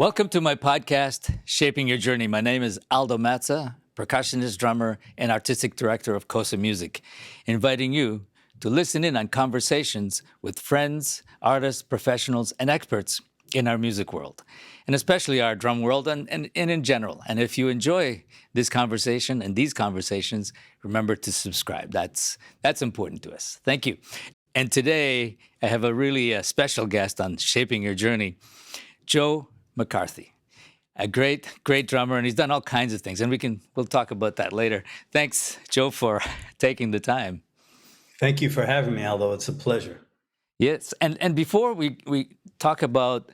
Welcome to my podcast, Shaping Your Journey. My name is Aldo Mazza, percussionist, drummer, and artistic director of KoSA Music, inviting you to listen in on conversations with friends, artists, professionals, and experts in our music world, and especially our drum world and in general. And if you enjoy this conversation and these conversations, remember to subscribe. That's important to us. Thank you. And today, I have a really special guest on Shaping Your Journey, Joe McCarthy, a great drummer, and he's done all kinds of things, and we'll talk about that later. Thanks, Joe, for taking the time. Thank you for having me, Aldo. It's a pleasure. Yes, and before we talk about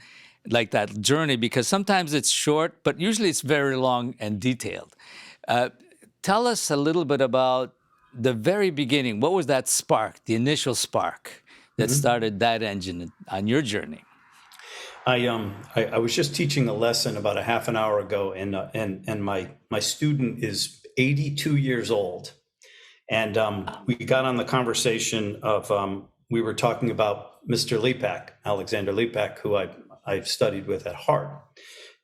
like that journey, because sometimes it's short, but usually it's very long and detailed. Tell us a little bit about the very beginning. What was that spark, the initial spark that started that engine on your journey? I was just teaching a lesson about a half an hour ago, and my student is 82 years old, and we got on the conversation of we were talking about Mr. Lipak, Alexander Lipak, who I've studied with at Hart,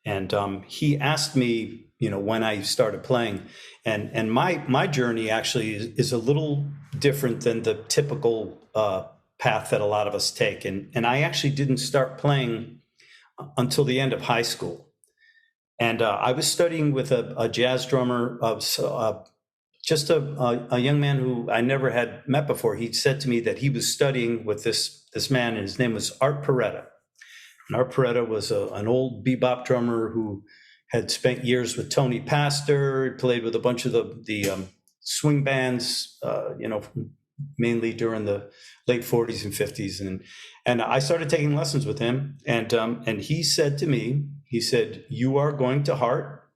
and he asked me, when I started playing, and my journey actually is a little different than the typical path that a lot of us take, and I actually didn't start playing until the end of high school. And I was studying with a jazz drummer, just a young man who I never had met before. He said to me that he was studying with this man, and his name was Art Peretta. And Art Peretta was an old bebop drummer who had spent years with Tony Pastor, played with a bunch of the swing bands, mainly during the late 40s and 50s. And I started taking lessons with him. And he said to me, you are going to Hart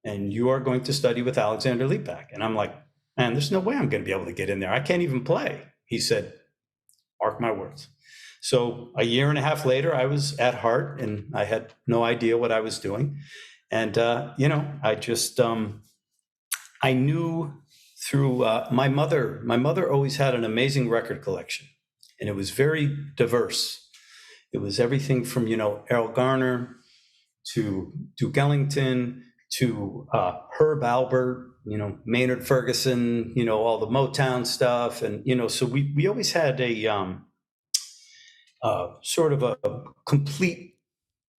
and you are going to study with Alexander Lipak. And I'm like, man, there's no way I'm going to be able to get in there. I can't even play. He said, mark my words. So a year and a half later, I was at Hart and I had no idea what I was doing. And, I just, I knew through my mother always had an amazing record collection, and it was very diverse. It was everything from, Errol Garner to Duke Ellington to Herb Alpert, Maynard Ferguson, all the Motown stuff. And, so we always had a sort of a complete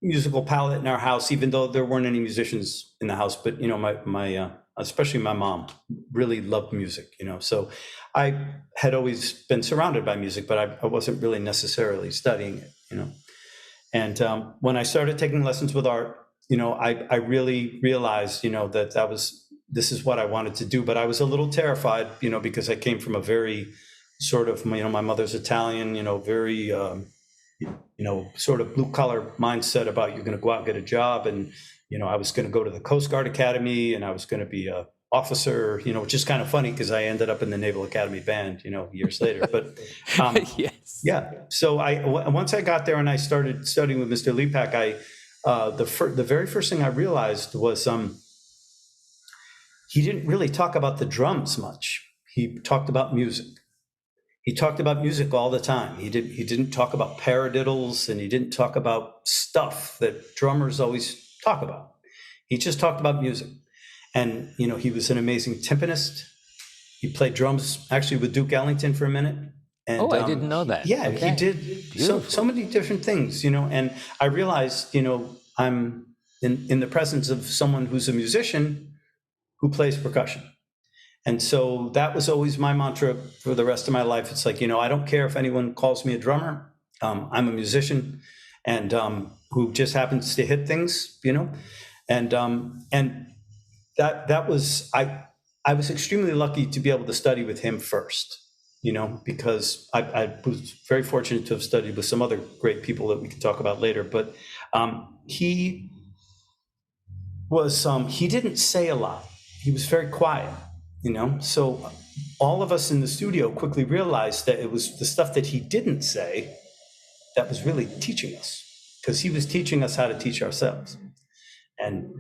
musical palette in our house, even though there weren't any musicians in the house. But, my especially my mom really loved music, so I had always been surrounded by music, but I wasn't really necessarily studying it, and when I started taking lessons with Art, I really realized, that this is what I wanted to do. But I was a little terrified, because I came from a very sort of, my mother's Italian, very, sort of blue collar mindset about you're going to go out and get a job. And, I was going to go to the Coast Guard Academy and I was going to be a officer, which is kind of funny because I ended up in the Naval Academy band, years later. But yes. Yeah. So once I got there and I started studying with Mr. Lipak, the very first thing I realized was he didn't really talk about the drums much. He talked about music. He talked about music all the time. He didn't talk about paradiddles, and he didn't talk about stuff that drummers always talk about. He just talked about music. And, he was an amazing timpanist. He played drums actually with Duke Ellington for a minute. And, I didn't know that. Yeah, okay. He did so many different things, and I realized, I'm in the presence of someone who's a musician who plays percussion. And so that was always my mantra for the rest of my life. It's like, I don't care if anyone calls me a drummer. I'm a musician and who just happens to hit things, and that was, I was extremely lucky to be able to study with him first, because I was very fortunate to have studied with some other great people that we can talk about later. But he didn't say a lot. He was very quiet. So all of us in the studio quickly realized that it was the stuff that he didn't say that was really teaching us, because he was teaching us how to teach ourselves. And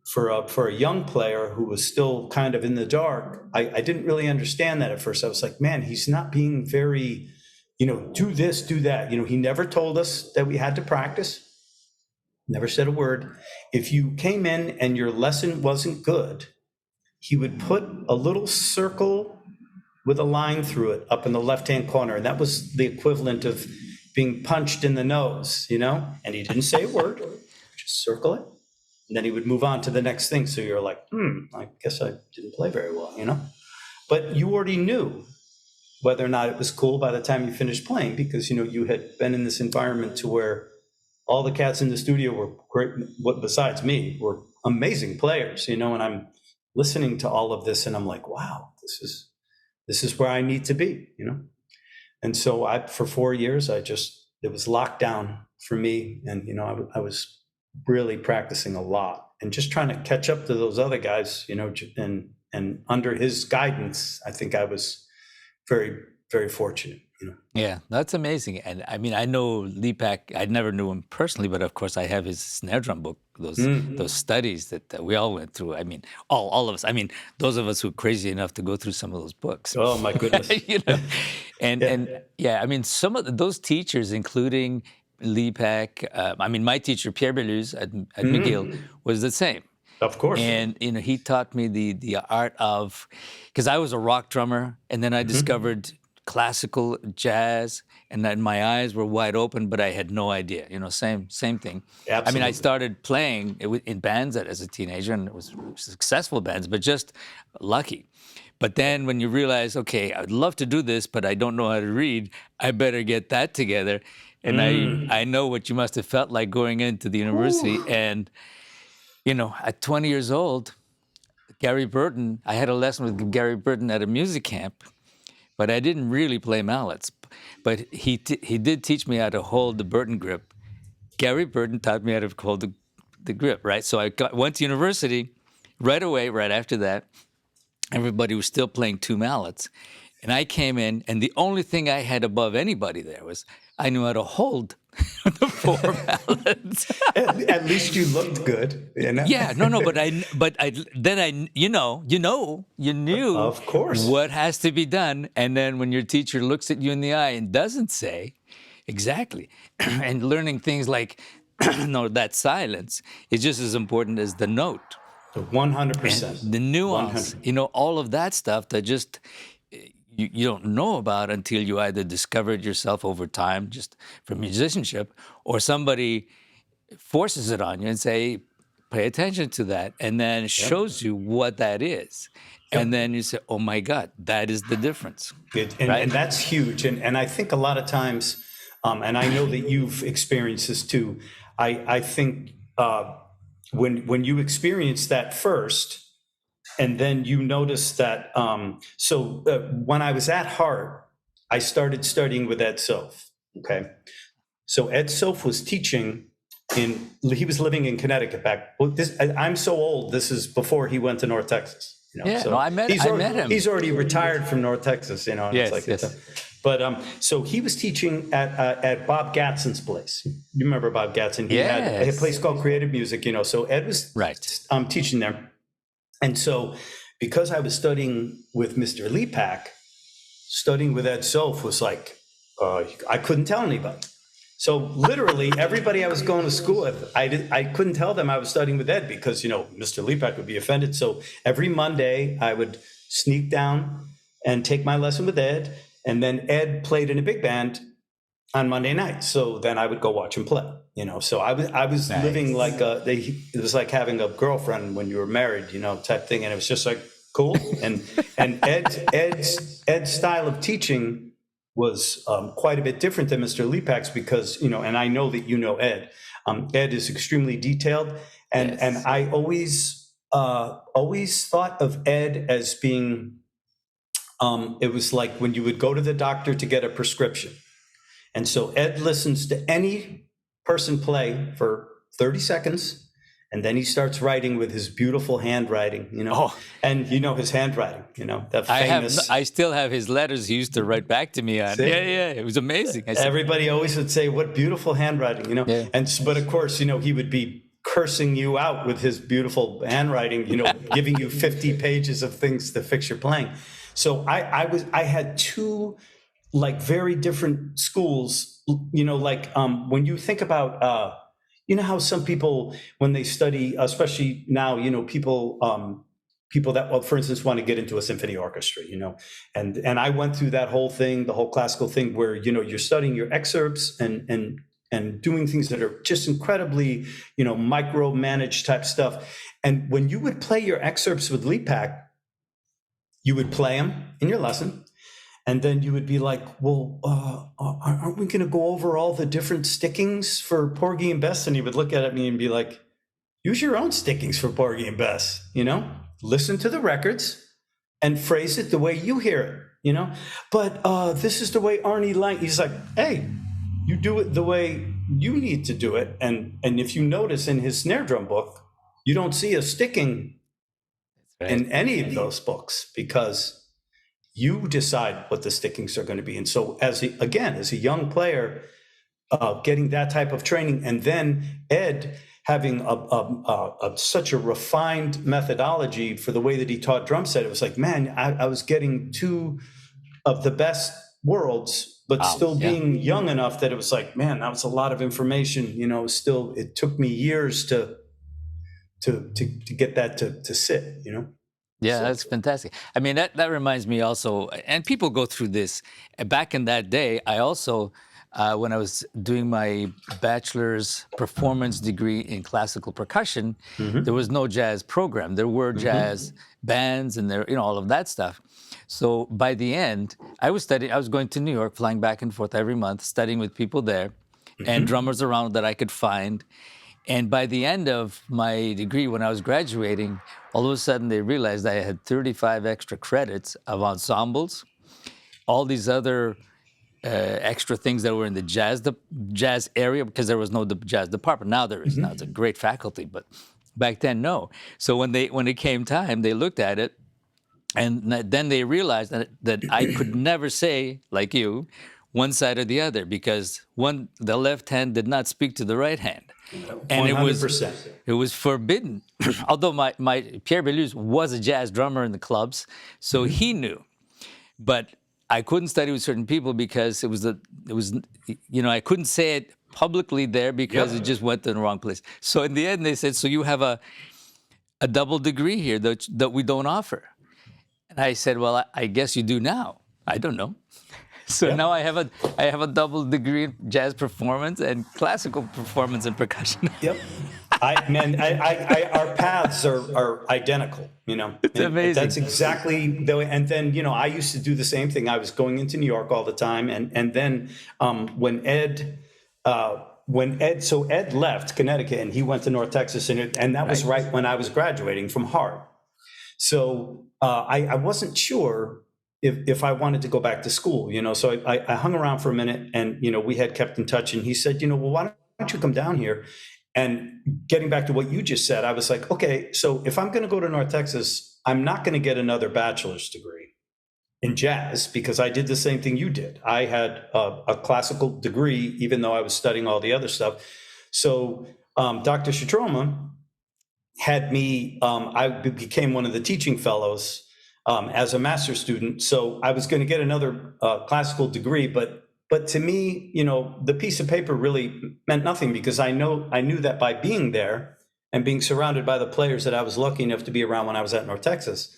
for a young player who was still kind of in the dark, I didn't really understand that at first. I was like, man, he's not being very, do this, do that. He never told us that we had to practice. never said a word. If you came in and your lesson wasn't good, he would put a little circle with a line through it up in the left-hand corner. And that was the equivalent of being punched in the nose, And he didn't say a word, just circle it. And then he would move on to the next thing. So you're like, I guess I didn't play very well, But you already knew whether or not it was cool by the time you finished playing, because, you had been in this environment to where all the cats in the studio were great, besides me, were amazing players, and I'm listening to all of this and I'm like, wow, this is where I need to be, And so for 4 years, it was locked down for me. And, I was really practicing a lot and just trying to catch up to those other guys, and under his guidance, I think I was very, very fortunate. Yeah, that's amazing. And I mean, I know Lepak, I never knew him personally, but of course I have his snare drum book, those studies that we all went through. I mean, all of us. I mean, those of us who are crazy enough to go through some of those books. Oh my goodness. And I mean, some of those teachers, including Lepak, I mean, my teacher, Pierre Beluz at McGill, was the same. Of course. And, he taught me the art of, because I was a rock drummer, and then I discovered classical jazz, and then my eyes were wide open, but I had no idea, same thing. Absolutely. I mean, I started playing in bands as a teenager, and it was successful bands, but just lucky. But then when you realize, okay, I'd love to do this, but I don't know how to read, I better get that together. And I know what you must have felt like going into the university. Ooh. And, at 20 years old, Gary Burton, I had a lesson with Gary Burton at a music camp, but I didn't really play mallets. But he did teach me how to hold the Burton grip. Gary Burton taught me how to hold the grip, right? So I went to university right away, right after that. Everybody was still playing two mallets. And I came in, and the only thing I had above anybody there was I knew how to hold the four mallets. At least you looked good. Yeah, no, you knew of course what has to be done. And then when your teacher looks at you in the eye and doesn't say exactly, and learning things like, that silence is just as important as the note. 100%. The nuance, 100. All of that stuff that just you don't know about until you either discover it yourself over time, just from musicianship, or somebody forces it on you and say, pay attention to that, and then shows you what that is. Yep. And then you say, oh my God, that is the difference. And that's huge. And I think a lot of times, and I know that you've experienced this too, I think when you experience that first, and then you notice that, when I was at Hart, I started studying with Ed Soph, okay? So Ed Soph was teaching he was living in Connecticut back, I'm so old, this is before he went to North Texas. I met him. He's already retired from North Texas, And yes. But so he was teaching at Bob Gatson's place. You remember Bob Gatson? He had a place called Creative Music, So Ed was teaching there. And so because I was studying with Mr. Lepak, studying with Ed Soph was like, I couldn't tell anybody. So literally everybody I was going to school with, I couldn't tell them I was studying with Ed because, Mr. Lepak would be offended. So every Monday I would sneak down and take my lesson with Ed. And then Ed played in a big band on Monday night. So then I would go watch him play, So I was nice. Living like it was like having a girlfriend when you were married, type thing. And it was just like cool. And Ed's style of teaching was quite a bit different than Mr. Lepak's because, and I know that Ed. Ed is extremely detailed. And I always thought of Ed as being, it was like when you would go to the doctor to get a prescription. And so Ed listens to any person play for 30 seconds, and then he starts writing with his beautiful handwriting, and his handwriting, that famous. I still have his letters he used to write back to me on. See? Yeah, it was amazing. Everybody always would say, what beautiful handwriting, Yeah. But of course, he would be cursing you out with his beautiful handwriting, giving you 50 pages of things to fix your playing. So I had two like very different schools, when you think about, you know how some people, when they study, especially now, you know, people that, well, for instance, want to get into a symphony orchestra, you know, and I went through that whole thing, the whole classical thing, where, you know, you're studying your excerpts and doing things that are just incredibly, you know, micromanaged type stuff. And when you would play your excerpts with Leapak, you would play them in your lesson, and then you would be like, well, aren't we going to go over all the different stickings for Porgy and Bess? And he would look at me and be like, use your own stickings for Porgy and Bess, you know, listen to the records and phrase it the way you hear it, you know. But this is the way Arnie Lang, he's like, hey, you do it the way you need to do it. And if you notice in his snare drum book, you don't see a sticking in any of those books, because you decide what the stickings are going to be. And so as a young player, getting that type of training, and then Ed having such a refined methodology for the way that he taught drum set, it was like, man, I was getting two of the best worlds, but still being young enough that it was like, man, that was a lot of information, you know. Still, it took me years to get that to sit, you know. Yeah, that's fantastic. I mean, that reminds me also, and people go through this. Back in that day, I also, when I was doing my bachelor's performance degree in classical percussion, there was no jazz program. There were jazz bands and there, you know, all of that stuff. So by the end, I was going to New York, flying back and forth every month, studying with people there and drummers around that I could find. And by the end of my degree, when I was graduating, all of a sudden they realized I had 35 extra credits of ensembles, all these other extra things that were in the jazz area, because there was no jazz department. Now there is. Now it's a great faculty, but back then, no. So when it came time, they looked at it, and then they realized that I could never say, like you, one side or the other, because the left hand did not speak to the right hand. And 100%. it was forbidden. Although my Pierre Belus was a jazz drummer in the clubs, so he knew. But I couldn't study with certain people because it was you know, I couldn't say it publicly there because it just went to the wrong place. So in the end, they said, so you have a double degree here that we don't offer. And I said, well, I guess you do now. I don't know. So now I have a double degree in jazz performance and classical performance and percussion. Yep. Our paths are identical, you know. It's amazing. That's exactly the way. And then, you know, I used to do the same thing. I was going into New York all the time. And then when Ed left Connecticut and he went to North Texas, and that was right when I was graduating from Hart. So I wasn't sure if I wanted to go back to school, you know. So I hung around for a minute, and, you know, we had kept in touch, and he said, you know, well, why don't you come down here? And getting back to what you just said, I was like, okay, so if I'm going to go to North Texas, I'm not going to get another bachelor's degree in jazz, because I did the same thing you did. I had a classical degree, even though I was studying all the other stuff. So Dr. Shatroma had me, I became one of the teaching fellows as a master's student. So I was going to get another classical degree, but to me, you know, the piece of paper really meant nothing, because I knew that by being there and being surrounded by the players that I was lucky enough to be around when I was at North Texas,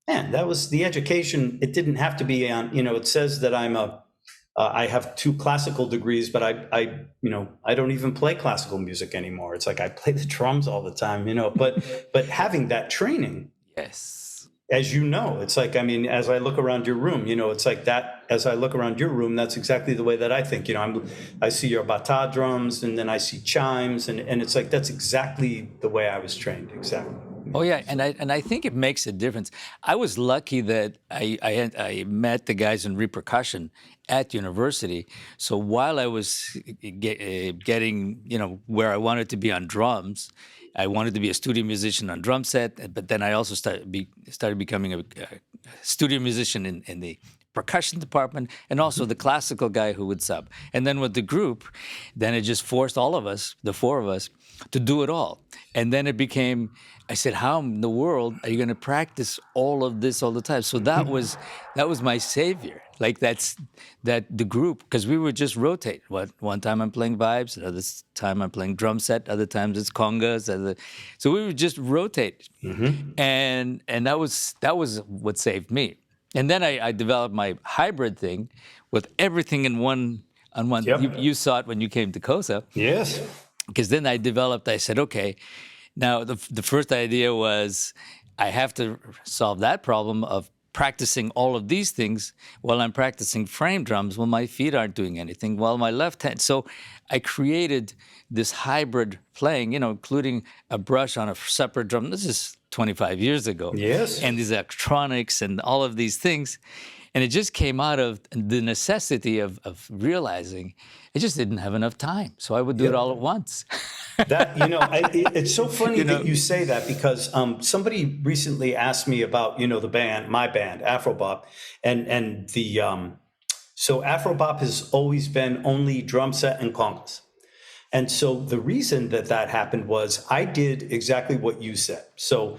man, that was the education. It didn't have to be on, you know, it says that I have 2 classical degrees, but I don't even play classical music anymore. It's like I play the drums all the time, you know, but having that training. Yes. As you know, it's like, I mean, as I look around your room, you know, it's like that, as I look around your room, that's exactly the way that I think, you know, I see your bata drums, and then I see chimes, and it's like, that's exactly the way I was trained. Exactly. Oh yeah, and I think it makes a difference. I was lucky that I met the guys in Percussion at university. So while I was getting, you know, where I wanted to be on drums, I wanted to be a studio musician on drum set. But then I also started becoming a studio musician in the percussion department and also the classical guy who would sub. And then with the group, then it just forced all of us, the four of us, to do it all. And then it became, I said, how in the world are you going to practice all of this all the time? So that was my savior. Like that the group, because we would just rotate. One time I'm playing vibes, another time I'm playing drum set, other times it's congas. So we would just rotate, and that was what saved me. And then I developed my hybrid thing with everything in one on one. Yep. You saw it when you came to KoSA. Yes. Because then I said, okay, now the first idea was I have to solve that problem of practicing all of these things while I'm practicing frame drums when my feet aren't doing anything, while my left hand. So I created this hybrid playing, including a brush on a separate drum. This is 25 years ago. Yes. And these electronics and all of these things. And it just came out of the necessity of realizing I just didn't have enough time. So I would do it all at once. It's so funny that you say that, because somebody recently asked me about, my band, Afro Bop, and so Afro Bop has always been only drum set and congas. And so the reason that happened was I did exactly what you said. So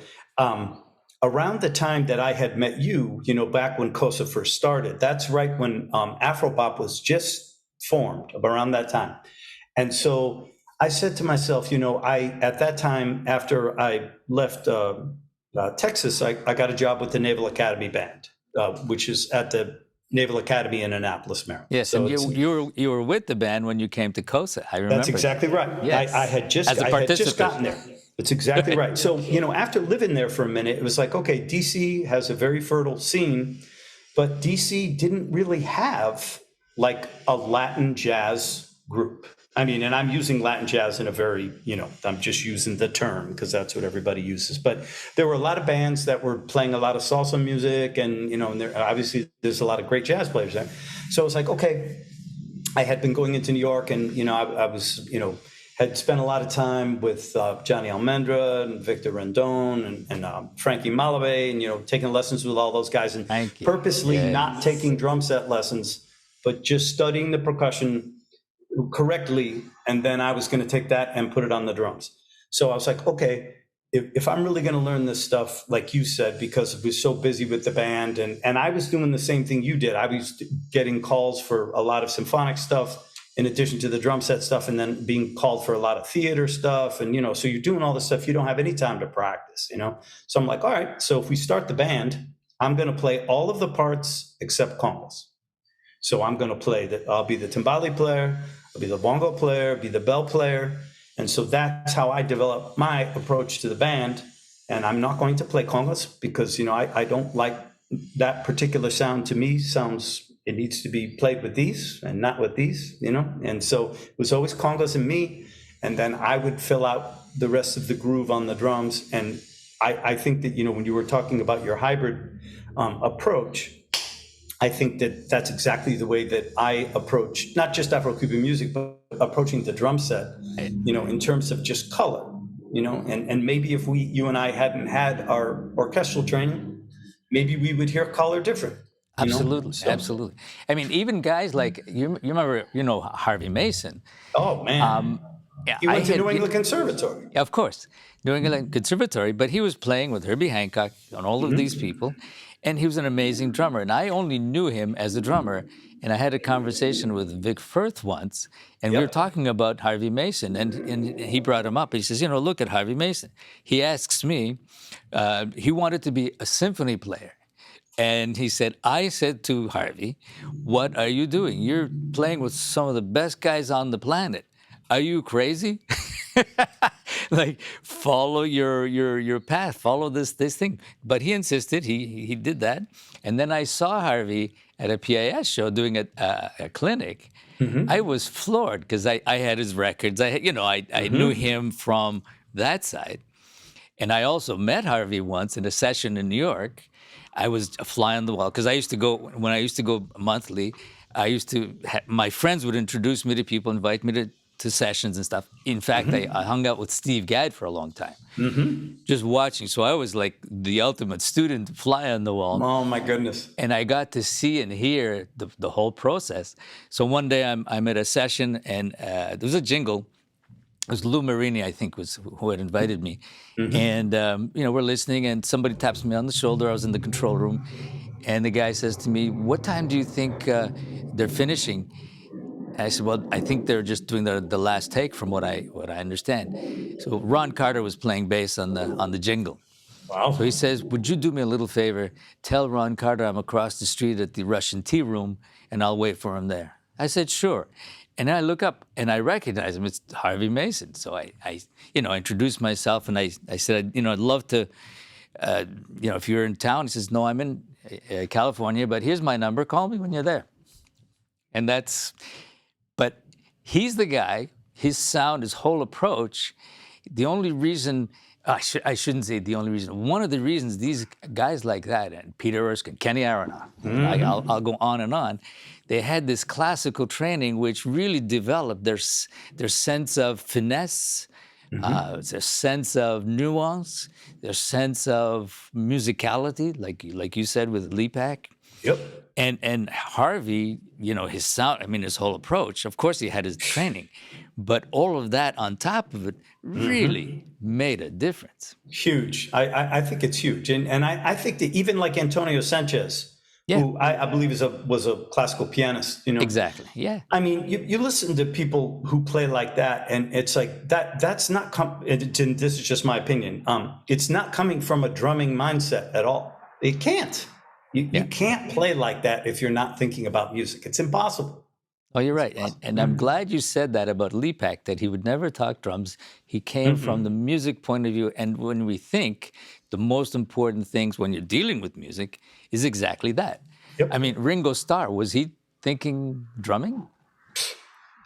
around the time that I had met you, back when KoSA first started, that's right when Afro Bop was just formed, around that time. And so I said to myself, at that time, after I left Texas, I got a job with the Naval Academy Band, which is at the Naval Academy in Annapolis, Maryland. Yes, so and you were with the band when you came to KoSA. I remember. That's exactly right. Yes. I had just gotten there. That's exactly right. So, after living there for a minute, it was like, okay, DC has a very fertile scene, but DC didn't really have like a Latin jazz group. I mean, and I'm using Latin jazz in a very, I'm just using the term because that's what everybody uses. But there were a lot of bands that were playing a lot of salsa music, and, and obviously there's a lot of great jazz players there. So I was like, okay, I had been going into New York, and, I was, had spent a lot of time with Johnny Almendra and Victor Rendon and Frankie Malave, and, taking lessons with all those guys, and purposely not taking drum set lessons, but just studying the percussion correctly, and then I was going to take that and put it on the drums. So I was like, okay, if I'm really going to learn this stuff, like you said, because I was so busy with the band, and I was doing the same thing you did. I was getting calls for a lot of symphonic stuff in addition to the drum set stuff, and then being called for a lot of theater stuff, and so you're doing all this stuff, you don't have any time to practice, So I'm like, all right, so if we start the band, I'm going to play all of the parts except congas. So I'm going to play that. I'll be the timbale player, I'll be the bongo player, be the bell player. And so that's how I develop my approach to the band. And I'm not going to play congas because, I don't like that particular sound. To me, it needs to be played with these and not with these, And so it was always congas and me. And then I would fill out the rest of the groove on the drums. And I think that, when you were talking about your hybrid approach, I think that that's exactly the way that I approach not just Afro-Cuban music, but approaching the drum set, in terms of just color, and maybe if you and I hadn't had our orchestral training, maybe we would hear color different. Absolutely, absolutely. I mean, even guys like, you remember, Harvey Mason. Oh, man. He went to New England Conservatory. Of course, New England Conservatory, but he was playing with Herbie Hancock and all of these people. And he was an amazing drummer. And I only knew him as a drummer. And I had a conversation with Vic Firth once, and we were talking about Harvey Mason. And he brought him up. He says, look at Harvey Mason. He asks me, he wanted to be a symphony player. And he said, I said to Harvey, what are you doing? You're playing with some of the best guys on the planet. Are you crazy? Like, follow your path, follow this thing. But he insisted, he did that. And then I saw Harvey at a PIS show doing a clinic. I was floored because I had his records. I knew him from that side. And I also met Harvey once in a session in New York. I was a fly on the wall because when I used to go monthly, my friends would introduce me to people, invite me to sessions and stuff. In fact, I hung out with Steve Gadd for a long time, just watching. So I was like the ultimate student, fly on the wall. Oh my goodness. And I got to see and hear the whole process. So one day I'm at a session, and there was a jingle. It was Lou Marini, I think, was who had invited me. And, we're listening, and somebody taps me on the shoulder. I was in the control room. And the guy says to me, "What time do you think they're finishing?" And I said, "Well, I think they're just doing the last take from what I understand." So Ron Carter was playing bass on the jingle. Wow. So he says, "Would you do me a little favor? Tell Ron Carter I'm across the street at the Russian Tea Room, and I'll wait for him there." I said, "Sure." And then I look up, and I recognize him. It's Harvey Mason. So I introduced myself, and I said, I'd love to, if you're in town. He says, "No, I'm in California, but here's my number. Call me when you're there." And but he's the guy, his sound, his whole approach, the only reason, I shouldn't say the only reason, one of the reasons these guys like that, and Peter Erskine, Kenny Aronoff, I'll go on and on, they had this classical training which really developed their sense of finesse, their sense of nuance, their sense of musicality, like you said with Lepak. Yep. And Harvey, his sound, his whole approach, of course he had his training, but all of that on top of it really made a difference. Huge. I think it's huge. And I think that even like Antonio Sanchez, who I believe was a classical pianist, Exactly, yeah. You listen to people who play like that, and it's like that's not, and this is just my opinion, it's not coming from a drumming mindset at all. It can't. You can't play like that if you're not thinking about music. It's impossible. Oh, you're right. And I'm glad you said that about Lepak, that he would never talk drums. He came from the music point of view. And when we think the most important things when you're dealing with music is exactly that. Yep. Ringo Starr, was he thinking drumming?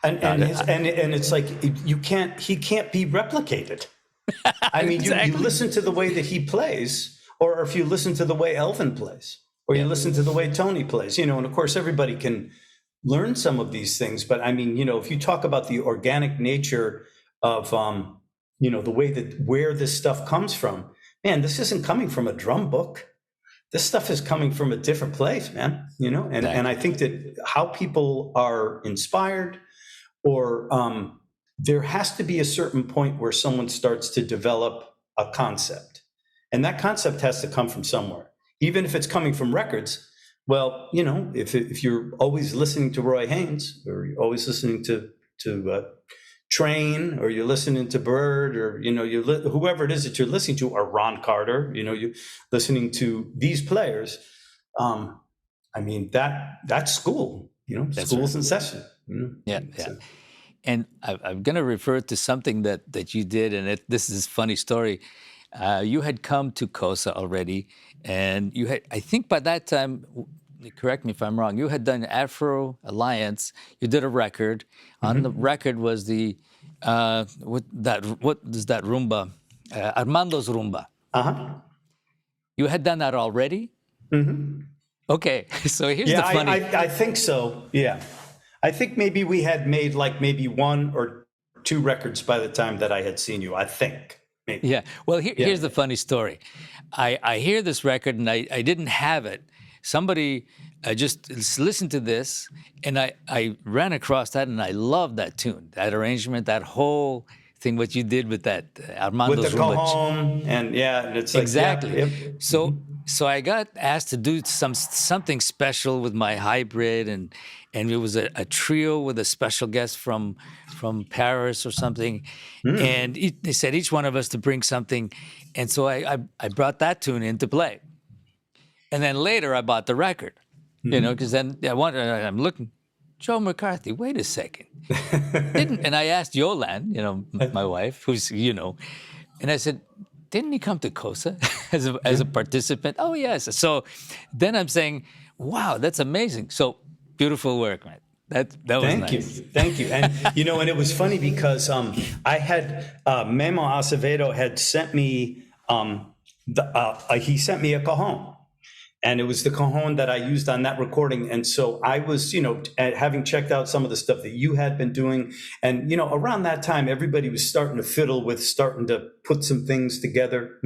And it's like he can't be replicated. Exactly. You listen to the way that he plays, or if you listen to the way Elvin plays, or you listen to the way Tony plays, and of course everybody can learn some of these things. But if you talk about the organic nature of, the way that where this stuff comes from, man, this isn't coming from a drum book. This stuff is coming from a different place, man, and I think that how people are inspired, or there has to be a certain point where someone starts to develop a concept, and that concept has to come from somewhere, even if it's coming from records. Well, if you're always listening to Roy Haynes, or you're always listening to Train, or you're listening to Bird, or whoever it is that you're listening to, or Ron Carter, you're listening to these players. That's school. That's School's right. in session. Yeah. And I'm going to refer to something that you did, and this is a funny story. You had come to KoSA already, and you had, I think by that time, correct me if I'm wrong, you had done Afro Alliance. You did a record. On the record was what is that rumba? Armando's rumba. You had done that already? Okay, so here's the funny. I think so. Yeah, I think maybe we had made maybe one or two records by the time that I had seen you. I think. Maybe. Yeah. Well, here's the funny story. I hear this record, and I didn't have it. Somebody just listened to this, and I ran across that, and I loved that tune, that arrangement, that whole thing, what you did with that Armando's with the cajon, and it's like, exactly. Yep. So I got asked to do something special with my hybrid, and it was a trio with a special guest from Paris or something, and they said each one of us to bring something, and so I brought that tune in to play. And then later I bought the record, because then I'm looking, Joe McCarthy, wait a second. And I asked Yolande, my wife, who's, and I said, didn't he come to KoSA as a participant? Oh, yes. So then I'm saying, wow, that's amazing. So beautiful work, man. That was nice. Thank you. And, and it was funny because I had, Memo Acevedo had sent me, he sent me a cajon. And it was the cajon that I used on that recording. And so I was, having checked out some of the stuff that you had been doing. And, around that time, everybody was starting to fiddle with starting to put some things together,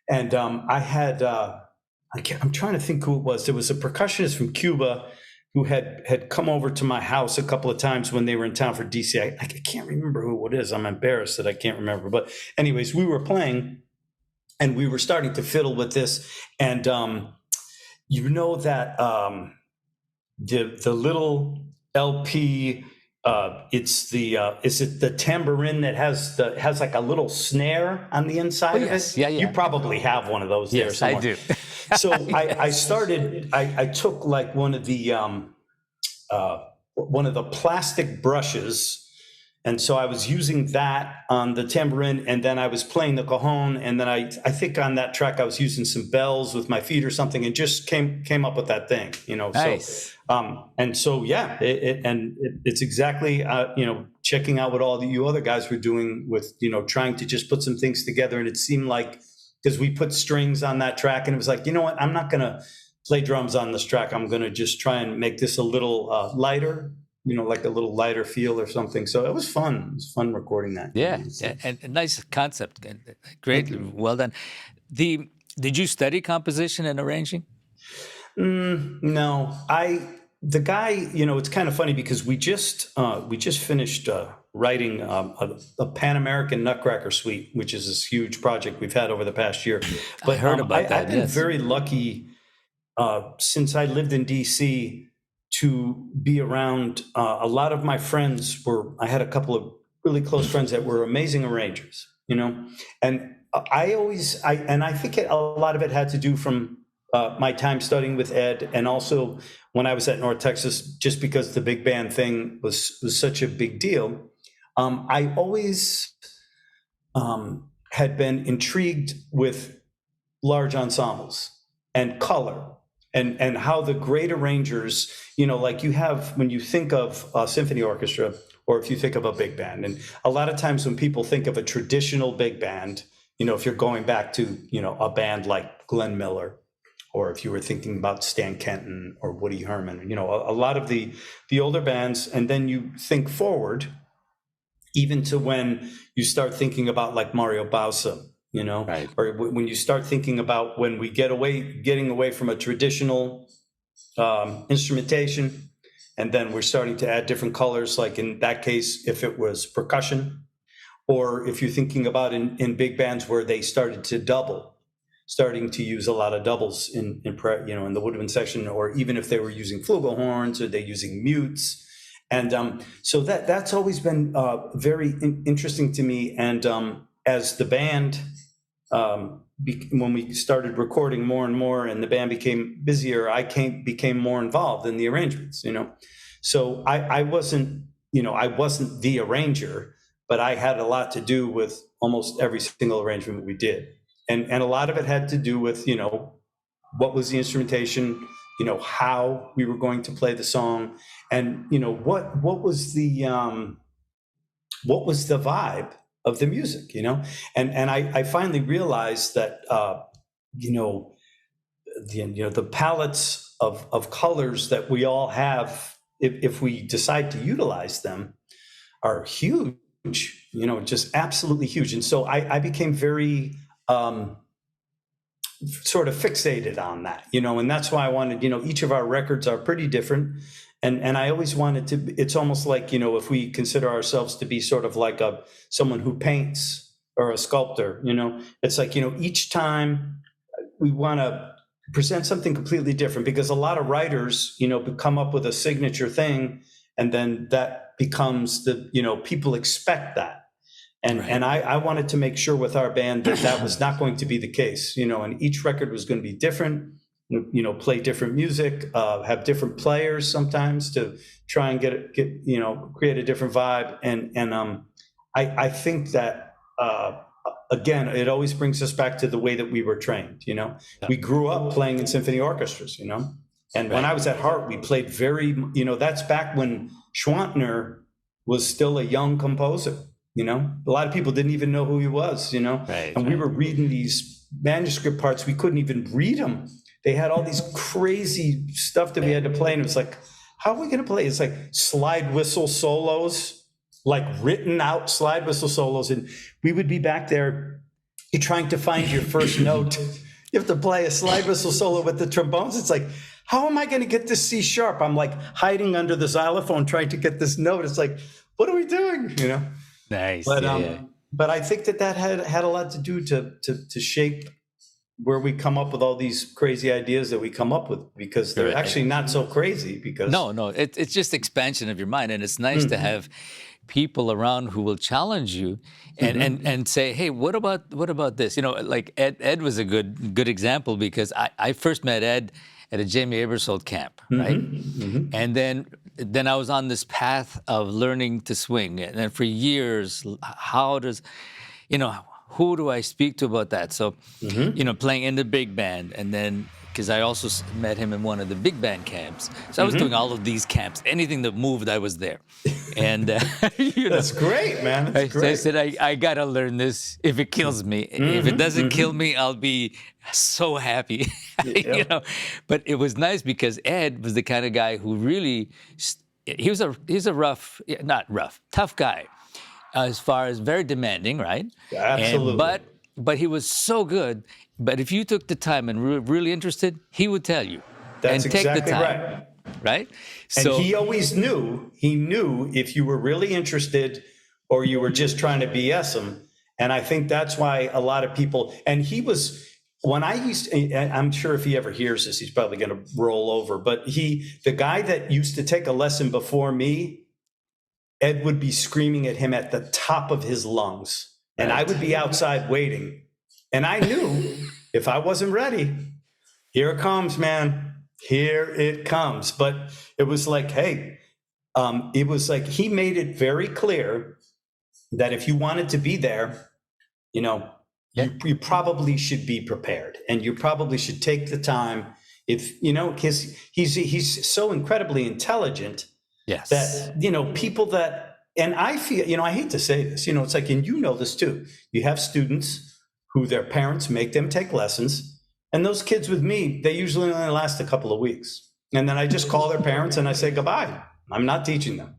And I had, I'm trying to think who it was. There was a percussionist from Cuba who had come over to my house a couple of times when they were in town for DC. I can't remember who it is. I'm embarrassed that I can't remember. But anyways, we were playing and we were starting to fiddle with this. And that the little LP, is it the tambourine that has like a little snare on the inside of it? Yeah. You probably have one of those there somewhere. I do. So I took like one of the plastic brushes, and so I was using that on the tambourine, and then I was playing the cajon, and then I think on that track I was using some bells with my feet or something, and just came up with that thing, Nice. So and so it's exactly checking out what all you other guys were doing with trying to just put some things together, and it seemed like, because we put strings on that track, and it was like, you know what, I'm not gonna play drums on this track. I'm gonna just try and make this a little lighter, like a little lighter feel or something. So it was fun. It was fun recording that. Yeah, and a nice concept. Great, well done. Did you study composition and arranging? No, the guy, it's kind of funny because we just finished writing a Pan American Nutcracker Suite, which is this huge project we've had over the past year. But I heard about that. I've been very lucky since I lived in DC to be around a lot of my friends. I had a couple of really close friends that were amazing arrangers, and I think a lot of it had to do from my time studying with Ed, and also when I was at North Texas, just because the big band thing was such a big deal. I always had been intrigued with large ensembles and color, and how the great arrangers, like you have when you think of a symphony orchestra, or if you think of a big band. And a lot of times when people think of a traditional big band, if you're going back to, a band like Glenn Miller, or if you were thinking about Stan Kenton or Woody Herman, a lot of the older bands, and then you think forward, even to when you start thinking about like Mario Bausa, Right. or when you start thinking about when we getting away from a traditional instrumentation, and then we're starting to add different colors, like in that case, if it was percussion, or if you're thinking about in big bands where they started to starting to use a lot of doubles in the woodwind section, or even if they were using flugelhorns or they're using mutes. And so that's always been very interesting to me. And as the band, when we started recording more and more and the band became busier, I became more involved in the arrangements, So I wasn't the arranger, but I had a lot to do with almost every single arrangement we did. And a lot of it had to do with, what was the instrumentation, how we were going to play the song, and, what was the vibe of the music, and I finally realized that, the palettes of colors that we all have, if we decide to utilize them, are huge, just absolutely huge. And so I became very, sort of fixated on that, and that's why I wanted, each of our records are pretty different. And I always wanted to, it's almost like, if we consider ourselves to be sort of like someone who paints or a sculptor, it's like, each time we want to present something completely different, because a lot of writers, come up with a signature thing, and then that becomes people expect that. And Right. and I wanted to make sure with our band that was not going to be the case, and each record was going to be different, play different music, have different players sometimes to try and get create a different vibe. And I think that, again, it always brings us back to the way that we were trained, We grew up playing in symphony orchestras, and when I was at Hart, we played that's back when Schwantner was still a young composer. A lot of people didn't even know who he was, Right, and we were reading these manuscript parts. We couldn't even read them they had all these crazy stuff that we had to play. And it was like, how are we going to play? It's like slide whistle solos, like written out slide whistle solos. And we would be back there, you're trying to find your first note. You have to play a slide whistle solo with the trombones. It's like, how am I going to get this C sharp? I'm like hiding under the xylophone trying to get this note. It's like, what are we doing? You know? Nice. But I think that had a lot to do to shape where we come up with all these crazy ideas that we come up with, because they're actually not so crazy. Because no, it's just expansion of your mind, and it's nice to have people around who will challenge you and say, hey, what about this? You know, like Ed was a good example, because I first met Ed at a Jamie Aebersold camp, right? And then I was on this path of learning to swing, and then for years, who do I speak to about that? So, playing in the big band, and then, because I also met him in one of the big band camps. So I was doing all of these camps. Anything that moved, I was there. And that's great, man. That's great. I said, I got to learn this if it kills me. If it doesn't kill me, I'll be so happy. But it was nice because Ed was the kind of guy who really, he's a tough guy. As far as very demanding, right? Absolutely. But he was so good. But if you took the time and were really interested, he would tell you. That's and take exactly the time, right? And he always knew. He knew if you were really interested or you were just trying to BS him. And I think that's why a lot of people. And he was. When I used to, I'm sure if he ever hears this, he's probably going to roll over. But the guy that used to take a lesson before me, Ed would be screaming at him at the top of his lungs. And I would be outside waiting. And I knew if I wasn't ready, here it comes, man. Here it comes. But it was like, hey, it was like he made it very clear that if you wanted to be there, you probably should be prepared. And you probably should take the time. Because he's so incredibly intelligent. Yes. That, people that, and I feel, I hate to say this, it's like, and this too, you have students who their parents make them take lessons, and those kids with me, they usually only last a couple of weeks. And then I just call their parents and I say, goodbye. I'm not teaching them.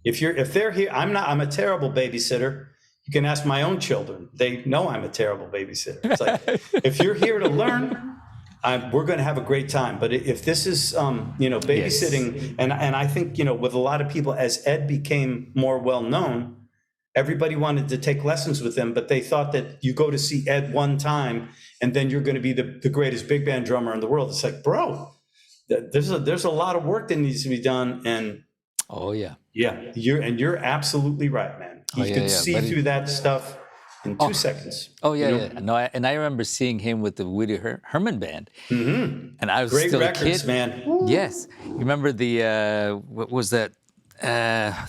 If they're here, I'm a terrible babysitter. You can ask my own children. They know I'm a terrible babysitter. It's like, if you're here to learn, we're going to have a great time. But if this is, babysitting, yes. and I think, with a lot of people, as Ed became more well-known, everybody wanted to take lessons with him, but they thought that you go to see Ed one time and then you're going to be the greatest big band drummer in the world. It's like, bro, there's a lot of work that needs to be done. And you're absolutely right, man. You can see through that stuff in 2 seconds. Oh, yeah. No, and I remember seeing him with the Woody Herman Band. And I was great still records, a kid. Man. Yes. You remember what was that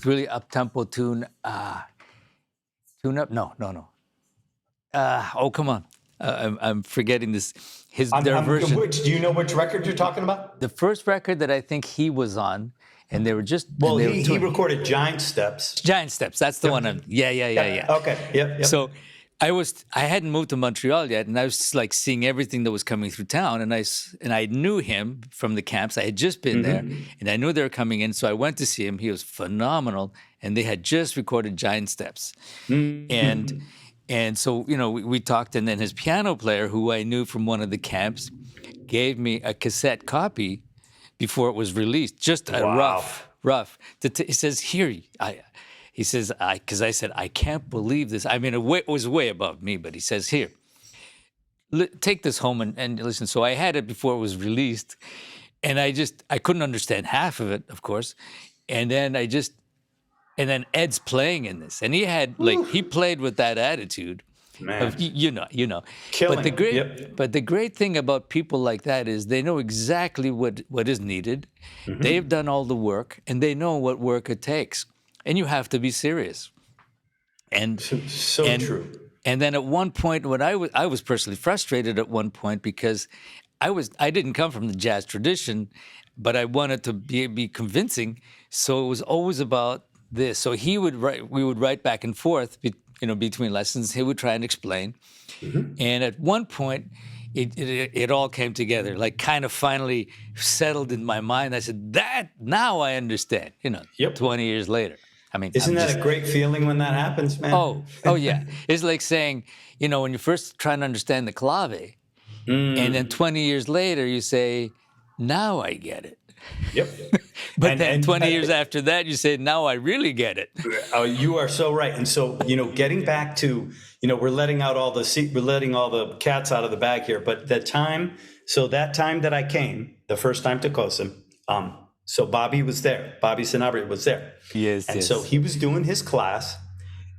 really up-tempo tune? Tune Up? No. Come on. I'm forgetting this. Their version. Do you know which record you're talking about? The first record that I think he was on. And they were just... Well, he recorded Giant Steps. Giant Steps, that's the one. Yeah. Okay, yep. So I hadn't moved to Montreal yet, and I was just like seeing everything that was coming through town, and I knew him from the camps. I had just been there, and I knew they were coming in, so I went to see him. He was phenomenal, and they had just recorded Giant Steps. And so, we talked, and then his piano player, who I knew from one of the camps, gave me a cassette copy before it was released, just a rough. He says, here, because I said, I can't believe this. I mean, it was way above me, but he says, here, take this home and listen. So I had it before it was released, and I couldn't understand half of it, of course. And then Ed's playing in this, and he played with that attitude. Man. Killing. But the great thing about people like that is they know exactly what is needed. They've done all the work, and they know what work it takes. And you have to be serious. And true. And then at one point, when I was personally frustrated at one point because I didn't come from the jazz tradition, but I wanted to be convincing. So it was always about this. So we would write back and forth between lessons. He would try and explain. And at one point, it all came together, like kind of finally settled in my mind. I said, that now I understand, Yep. 20 years later. I mean, Isn't that a great feeling when that happens, man? oh yeah. It's like saying, when you're first trying to understand the clave, and then 20 years later you say, now I get it. Yep. But then 20 years after that, you say, now I really get it. Oh, you are so right. And so, getting back to, we're letting all the cats out of the bag here. But that time that I came, the first time to KoSA, so Bobby was there. Bobby Sanabria was there. Yes. And so he was doing his class.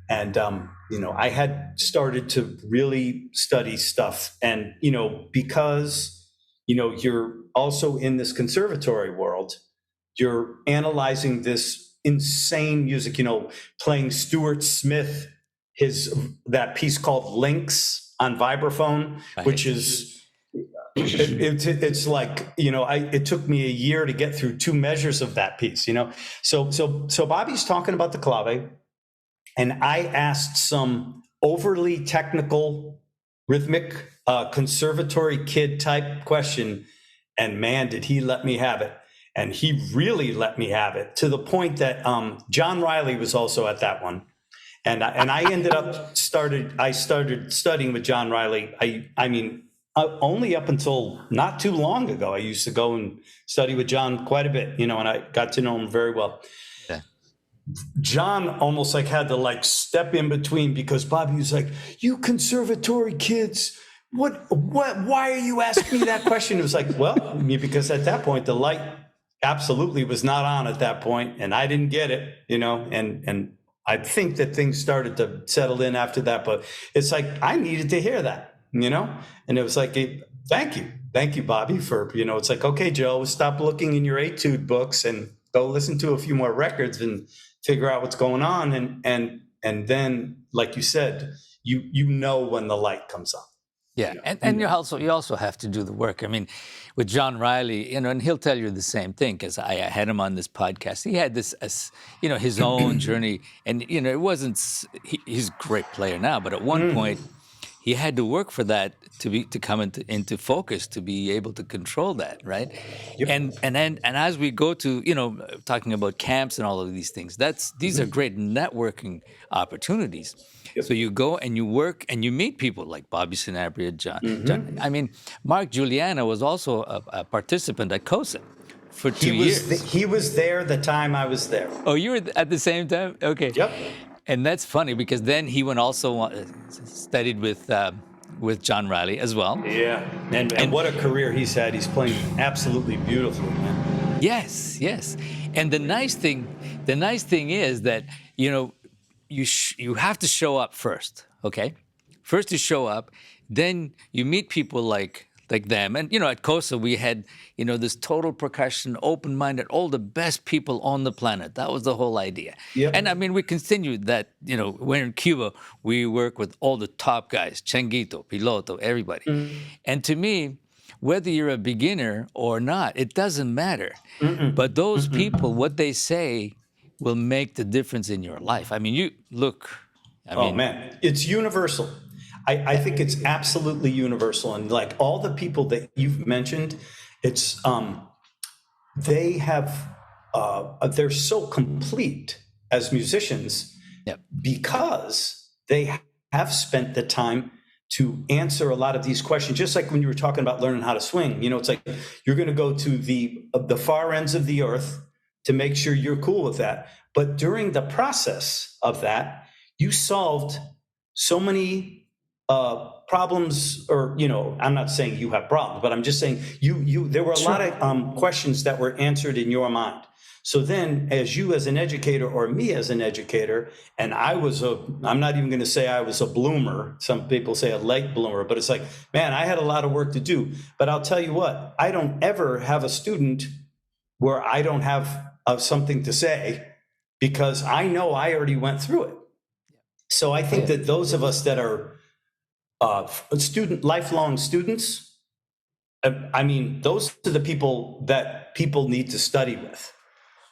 And, I had started to really study stuff. And, because, you're also in this conservatory world, you're analyzing this insane music, playing Stuart Smith, that piece called Lynx on vibraphone, which is, it's like, it took me a year to get through 2 measures of that piece, So Bobby's talking about the clave, and I asked some overly technical, rhythmic, conservatory kid type question, and man, did he let me have it. And he really let me have it, to the point that John Riley was also at that one. And I ended up started studying with John Riley. I mean, only up until not too long ago, I used to go and study with John quite a bit, and I got to know him very well. Yeah. John almost had to step in between, because Bobby was like, you conservatory kids, why are you asking me that question? It was like, well, because at that point, the light absolutely was not on at that point, and I didn't get it, and I think that things started to settle in after that, but it's like, I needed to hear that, and it was like, thank you, Bobby, for, it's like, okay, Joe, stop looking in your etude books and go listen to a few more records and figure out what's going on. And then, like you said, when the light comes on. Yeah, and you also have to do the work. I mean, with John Riley, and he'll tell you the same thing, because I had him on this podcast. He had this, his own journey, and it wasn't. He's a great player now, but at one point, he had to work for that to come into focus, to be able to control that, right? Yep. And as we go to talking about camps and all of these things, these are great networking opportunities. Yep. So you go and you work and you meet people like Bobby Sanabria, John. I mean, Mark Juliana was also a participant at KoSA for 2 years. He was there the time I was there. Oh, you were at the same time? Okay. Yep. And that's funny, because then he went also studied with John Riley as well. Yeah, and what a career he's had. He's playing absolutely beautifully, man. Yes. And the nice thing is that you have to show up first. Okay, first you show up, then you meet people like them. And at KoSA we had this total percussion, open-minded, all the best people on the planet. That was the whole idea. Yep. And I mean, we continued that. When in Cuba, we work with all the top guys, Changuito, Piloto, everybody. And to me, whether you're a beginner or not, it doesn't matter. But those people, what they say will make the difference in your life. I mean, you look. Man, it's universal. I think it's absolutely universal. And like all the people that you've mentioned, it's they're so complete as musicians. Yep. Because they have spent the time to answer a lot of these questions. Just like when you were talking about learning how to swing, it's like you're going to go to the far ends of the earth to make sure you're cool with that. But during the process of that, you solved so many problems, or I'm not saying you have problems, but I'm just saying there were a lot of questions that were answered in your mind. So then, as an educator, or me as an educator, and I'm not even going to say I was a bloomer. Some people say a late bloomer, but it's like, man, I had a lot of work to do. But I'll tell you what, I don't ever have a student where I don't have something to say, because I know I already went through it. So I think that those of us that are lifelong students, I mean, those are the people that people need to study with,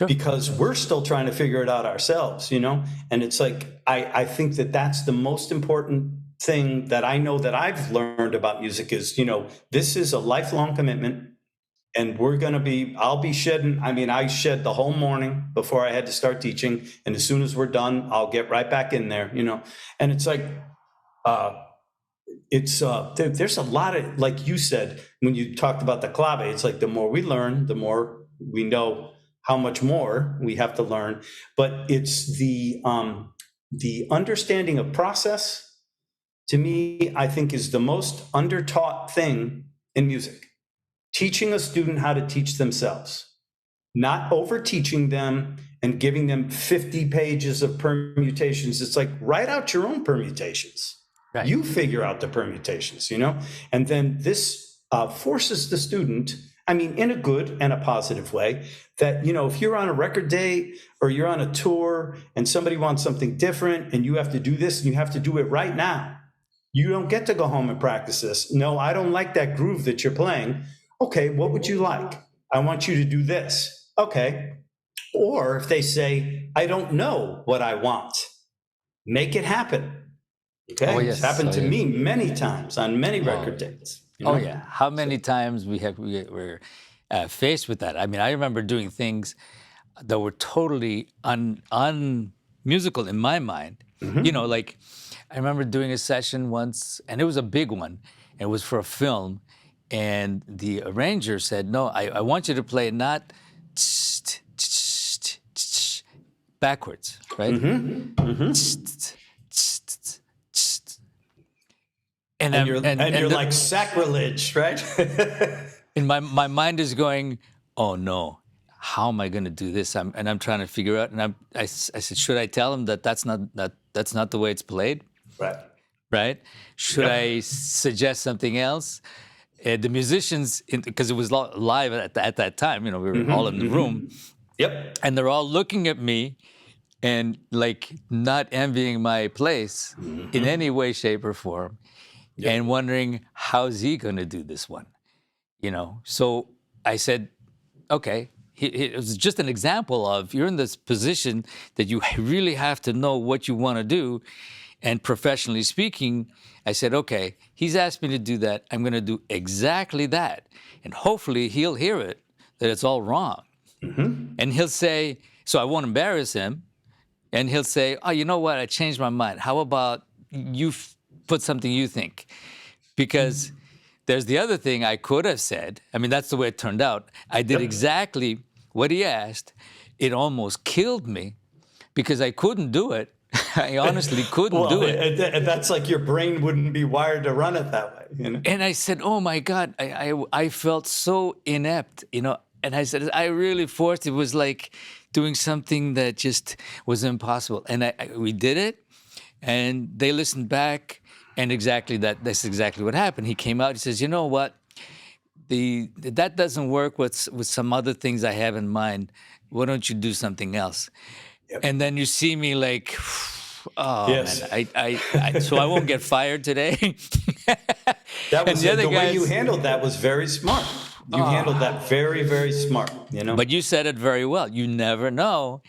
because we're still trying to figure it out ourselves, And it's like, I think that that's the most important thing that I know that I've learned about music is, this is a lifelong commitment. And I'll be shedding. I mean, I shed the whole morning before I had to start teaching. And as soon as we're done, I'll get right back in there, and it's like, there's a lot of, like you said, when you talked about the clave, it's like the more we learn, the more we know how much more we have to learn. But it's the understanding of process, to me, I think is the most undertaught thing in music. Teaching a student how to teach themselves, not over teaching them and giving them 50 pages of permutations. It's like, write out your own permutations. Right. You figure out the permutations, and then this forces the student, I mean, in a good and a positive way, that, if you're on a record day or you're on a tour and somebody wants something different and you have to do this and you have to do it right now, you don't get to go home and practice this. No, I don't like that groove that you're playing. Okay, what would you like? I want you to do this. Okay. Or if they say, I don't know what I want, make it happen. Okay. Oh, yes. It's happened to me many times on many record dates. Oh, yeah. How many times we're faced with that? I mean, I remember doing things that were totally unmusical in my mind. Mm-hmm. Like I remember doing a session once, and it was a big one. It was for a film. And the arranger said, no, I want you to play not backwards, right? Mm-hmm. Mm-hmm. And you're like, sacrilege, right? And my mind is going, oh no, how am I going to do this? I'm trying to figure out. And I said, should I tell him that that's not the way it's played? Right? Should I suggest something else? The musicians, because it was live at that time, we were mm-hmm, all in the room. Yep. And they're all looking at me and like not envying my place mm-hmm. in any way, shape, or form, yep. and wondering, how's he going to do this one? So I said, okay, it was just an example of, you're in this position that you really have to know what you want to do. And professionally speaking, I said, okay, he's asked me to do that. I'm going to do exactly that. And hopefully he'll hear it, that it's all wrong. Mm-hmm. And he'll say, so I won't embarrass him. And he'll say, oh, you know what? I changed my mind. How about you put something you think? Because there's the other thing I could have said. I mean, that's the way it turned out. I did exactly what he asked. It almost killed me because I couldn't do it. I honestly couldn't do it. And that's like your brain wouldn't be wired to run it that way. And I said, oh my God, I felt so inept, and I said, I really forced it. It was like doing something that just was impossible. And we did it, and they listened back, and that's exactly what happened. He came out, he says, you know what? That doesn't work with some other things I have in mind. Why don't you do something else? Yep. And then you see me like, oh, yes. Man, so I won't get fired today. That was the way you handled that was very smart. You handled that very, very smart, But you said it very well. You never know.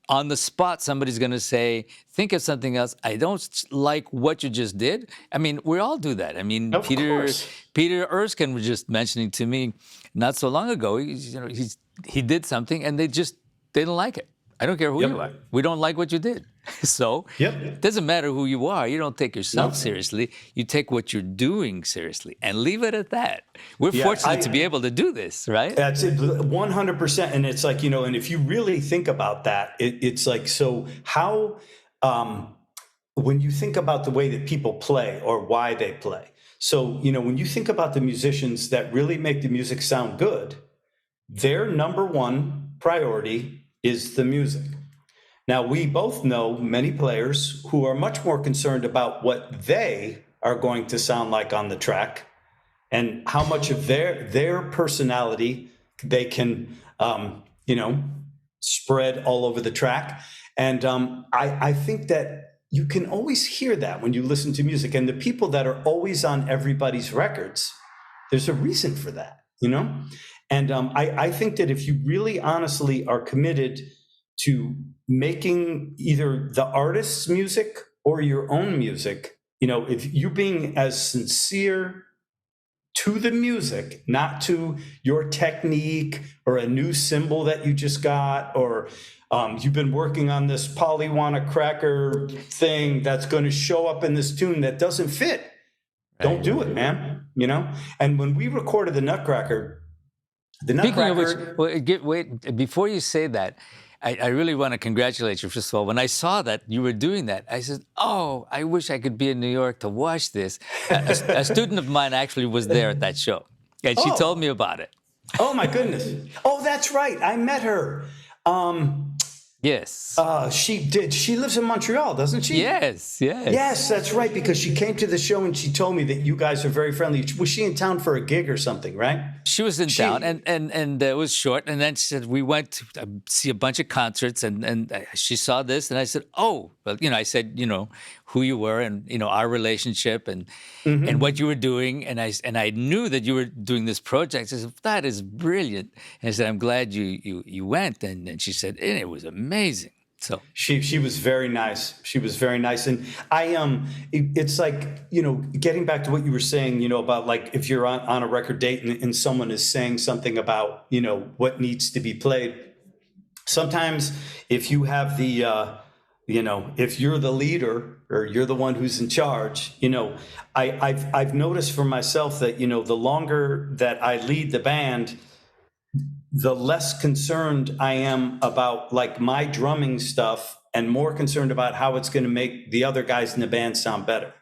On the spot, somebody's going to say, think of something else. I don't like what you just did. I mean, we all do that. I mean, Peter Erskine was just mentioning to me not so long ago, he did something and they didn't like it. I don't care who you are. We don't like what you did. So it doesn't matter who you are. You don't take yourself seriously. You take what you're doing seriously and leave it at that. We're fortunate to be able to do this, right? That's it, 100%. And it's like, and if you really think about that, it's like, so how, when you think about the way that people play or why they play. So, when you think about the musicians that really make the music sound good, their number one priority is the music. Now, we both know many players who are much more concerned about what they are going to sound like on the track and how much of their personality they can, spread all over the track. And I think that you can always hear that when you listen to music. And the people that are always on everybody's records, there's a reason for that, And I think that if you really honestly are committed to making either the artist's music or your own music if you're being as sincere to the music, not to your technique or a new cymbal that you just got, or you've been working on this polywana cracker thing that's going to show up in this tune that doesn't fit. Don't do it, man. And when we recorded the Nutcracker, Speaking of which, wait, before you say that, I really want to congratulate you, first of all. When I saw that you were doing that, I said, oh, I wish I could be in New York to watch this. A student of mine actually was there at that show, and she told me about it. Oh, my goodness. Oh, that's right. I met her. Yes. She did. She lives in Montreal, doesn't she? Yes. Yes, that's right. Because she came to the show and she told me that you guys are very friendly. Was she in town for a gig or something, right? She was in town, and it was short. And then she said, we went to see a bunch of concerts, and she saw this, and I said, oh, well, I said, who you were, and our relationship, and what you were doing, and I knew that you were doing this project. I said, that is brilliant. And I said, I'm glad you went, and she said, and it was amazing. So she was very nice. She was very nice. And it's like, getting back to what you were saying, about like if you're on a record date and someone is saying something about, what needs to be played. Sometimes if you have the, if you're the leader or you're the one who's in charge, I've noticed for myself that, the longer that I lead the band, the less concerned I am about like my drumming stuff and more concerned about how it's going to make the other guys in the band sound better,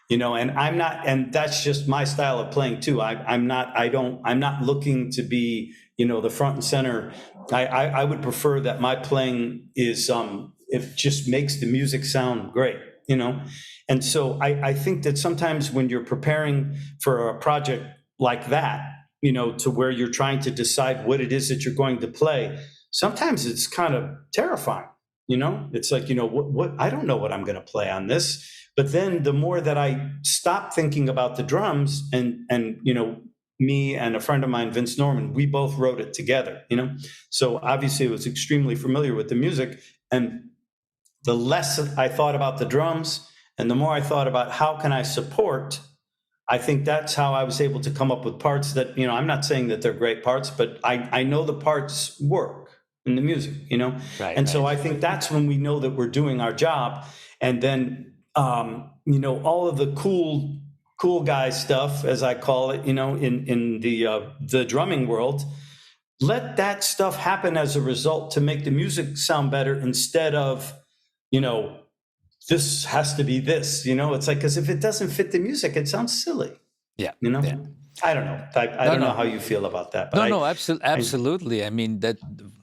and I'm not, and that's just my style of playing too. I'm not looking to be, the front and center. I would prefer that my playing is, it just makes the music sound great, And so I think that sometimes when you're preparing for a project like that, to where you're trying to decide what it is that you're going to play, sometimes it's kind of terrifying. It's like, what I don't know what I'm going to play on this. But then the more that I stop thinking about the drums and me and a friend of mine, Vince Norman, we both wrote it together, So obviously I was extremely familiar with the music, and the less I thought about the drums and the more I thought about how can I support, I think that's how I was able to come up with parts that, I'm not saying that they're great parts, but I know the parts work in the music, Right, and so I think that's when we know that we're doing our job. And then, all of the cool guy stuff, as I call it, in the drumming world, let that stuff happen as a result to make the music sound better instead of, this has to be this, it's like, because if it doesn't fit the music, it sounds silly. Yeah. I don't know. I don't know how you feel about that. But absolutely. I mean, that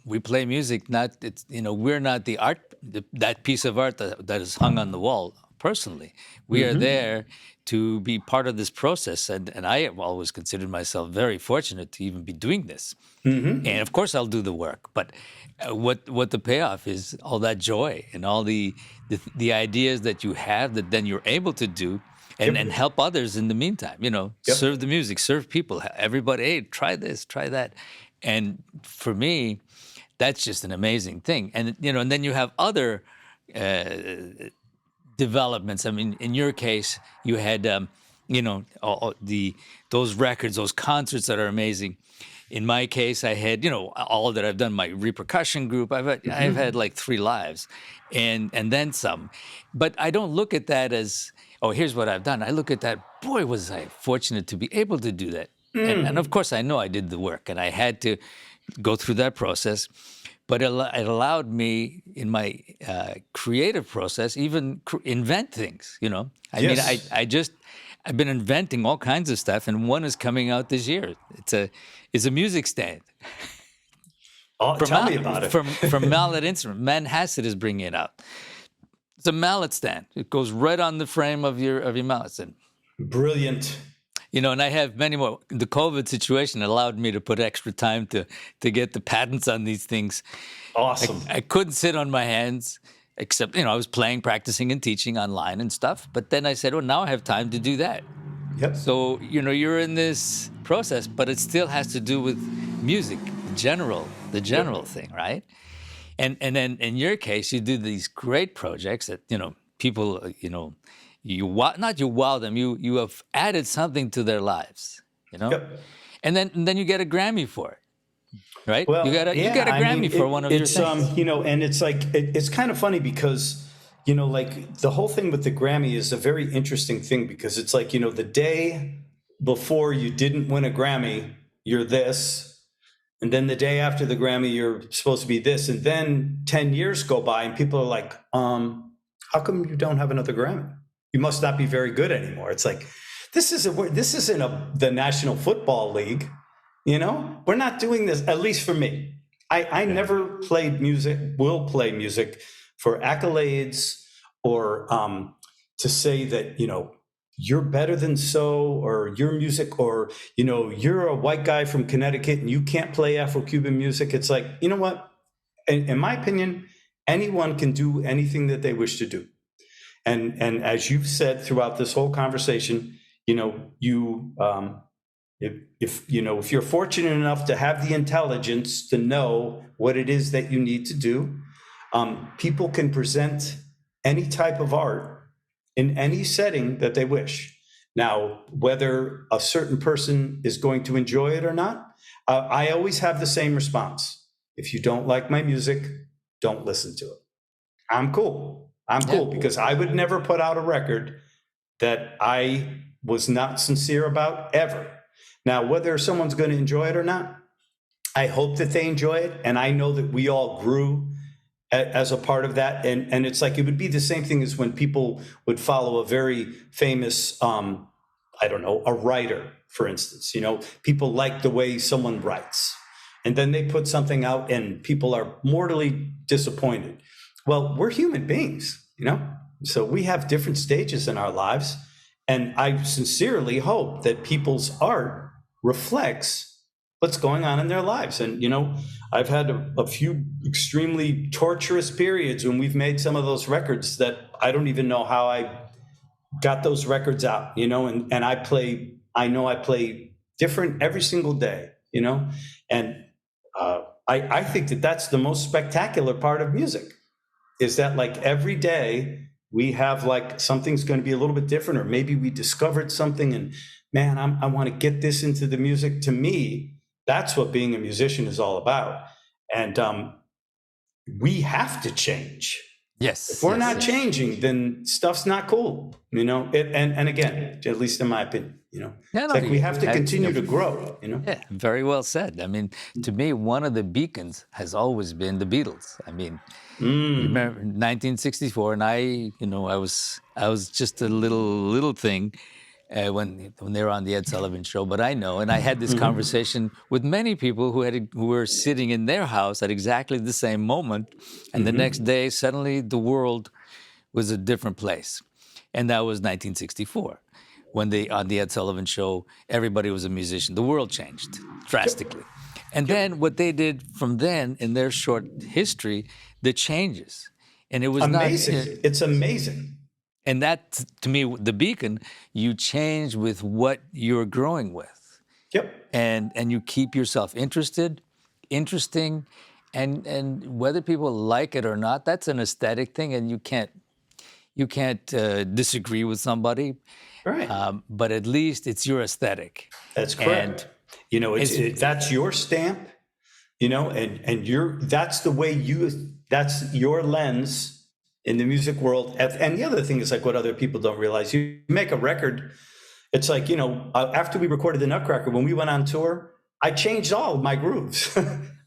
we play music, we're not the art, that piece of art that is hung on the wall. Personally, we are there to be part of this process, and I have always considered myself very fortunate to even be doing this. And of course, I'll do the work, but what the payoff is, all that joy and all the ideas that you have that then you're able to do and help others in the meantime. Serve the music, serve people, everybody. Hey, try this, try that, and for me, that's just an amazing thing. And and then you have other developments. I mean, in your case, you had those records, those concerts that are amazing. In my case, I had all that I've done. My repercussion group. I've had like 3 lives, and then some. But I don't look at that as, oh, here's what I've done. I look at that. Boy, was I fortunate to be able to do that. And of course, I know I did the work, and I had to go through that process. But it allowed me in my creative process even invent things. I mean, I've been inventing all kinds of stuff, and one is coming out this year. It's a music stand. Oh, tell me about it. From Mallet Instrument. Manhasset is bringing it out. It's a mallet stand. It goes right on the frame of your mallet stand. Brilliant. And I have many more. The COVID situation allowed me to put extra time to get the patents on these things. Awesome. I couldn't sit on my hands, except, I was playing, practicing, and teaching online and stuff. But then I said, well, now I have time to do that. Yep. So, you're in this process, but it still has to do with music, the general thing, right? And then in your case, you do these great projects that, people, not you wow them, you have added something to their lives, you know? Yep. And then you get a Grammy for it, right? Well, You yeah, get a I mean, Grammy for one of your it's things. and it's like it's kind of funny because like the whole thing with the Grammy is a very interesting thing because it's like the day before you didn't win a Grammy, you're this, and then the day after the Grammy, you're supposed to be this, and then 10 years go by, and people are like, how come you don't have another Grammy? You must not be very good anymore. It's like this isn't the National Football League. We're not doing this, at least for me. I never played music, will play music for accolades or to say that, you're better than so, or your music, or, you're a white guy from Connecticut and you can't play Afro-Cuban music. It's like, you know what? In my opinion, anyone can do anything that they wish to do. And as you've said throughout this whole conversation, if you're fortunate enough to have the intelligence to know what it is that you need to do, people can present any type of art in any setting that they wish. Now, whether a certain person is going to enjoy it or not, I always have the same response. If you don't like my music, don't listen to it. I'm cool. Because I would never put out a record that I was not sincere about ever. Now, whether someone's going to enjoy it or not, I hope that they enjoy it. And I know that we all grew as a part of that. And it's like, it would be the same thing as when people would follow a very famous, a writer, for instance. People like the way someone writes. And then they put something out and people are mortally disappointed. Well, we're human beings, so we have different stages in our lives. And I sincerely hope that people's art reflects what's going on in their lives. And, I've had a few extremely torturous periods when we've made some of those records that I don't even know how I got those records out, and I play different every single day, and I think that that's the most spectacular part of music. Is that like every day we have like something's going to be a little bit different, or maybe we discovered something and man, I want to get this into the music. To me, that's what being a musician is all about. And we have to change. Yes. If we're not changing, then stuff's not cool, and again, at least in my opinion, it's like we have to continue to grow, Yeah, very well said. I mean, to me, one of the beacons has always been the Beatles. I mean, remember 1964, and I was just a little thing when they were on the Ed Sullivan Show. But I know, and I had this conversation with many people who were sitting in their house at exactly the same moment, and the next day suddenly the world was a different place, and that was 1964. When on the Ed Sullivan Show, everybody was a musician. The world changed drastically. And then what they did from then in their short history, the changes. And it was amazing. It's amazing. And that, to me, the beacon, you change with what you're growing with. Yep. And you keep yourself interesting, and whether people like it or not, that's an aesthetic thing, and you can't disagree with somebody. Right. But at least it's your aesthetic. That's correct. And, that's your stamp, and that's your lens in the music world. And the other thing is like what other people don't realize. You make a record, it's like, after we recorded the Nutcracker, when we went on tour, I changed all of my grooves.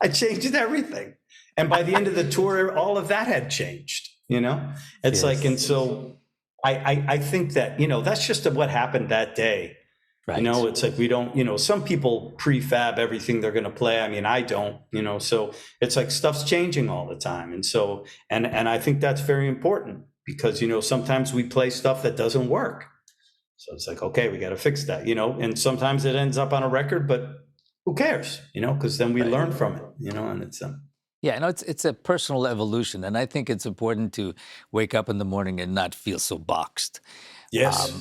I changed everything. And by the end of the tour, all of that had changed, It's like, and so I think that, that's just what happened that day. Right. It's like we don't, some people prefab everything they're going to play. I mean, I don't, so it's like stuff's changing all the time. And so, and I think that's very important because, sometimes we play stuff that doesn't work. So it's like, okay, we got to fix that, and sometimes it ends up on a record, but who cares, because then we learn from it, and it's Yeah, no, it's a personal evolution, and I think it's important to wake up in the morning and not feel so boxed. Yes.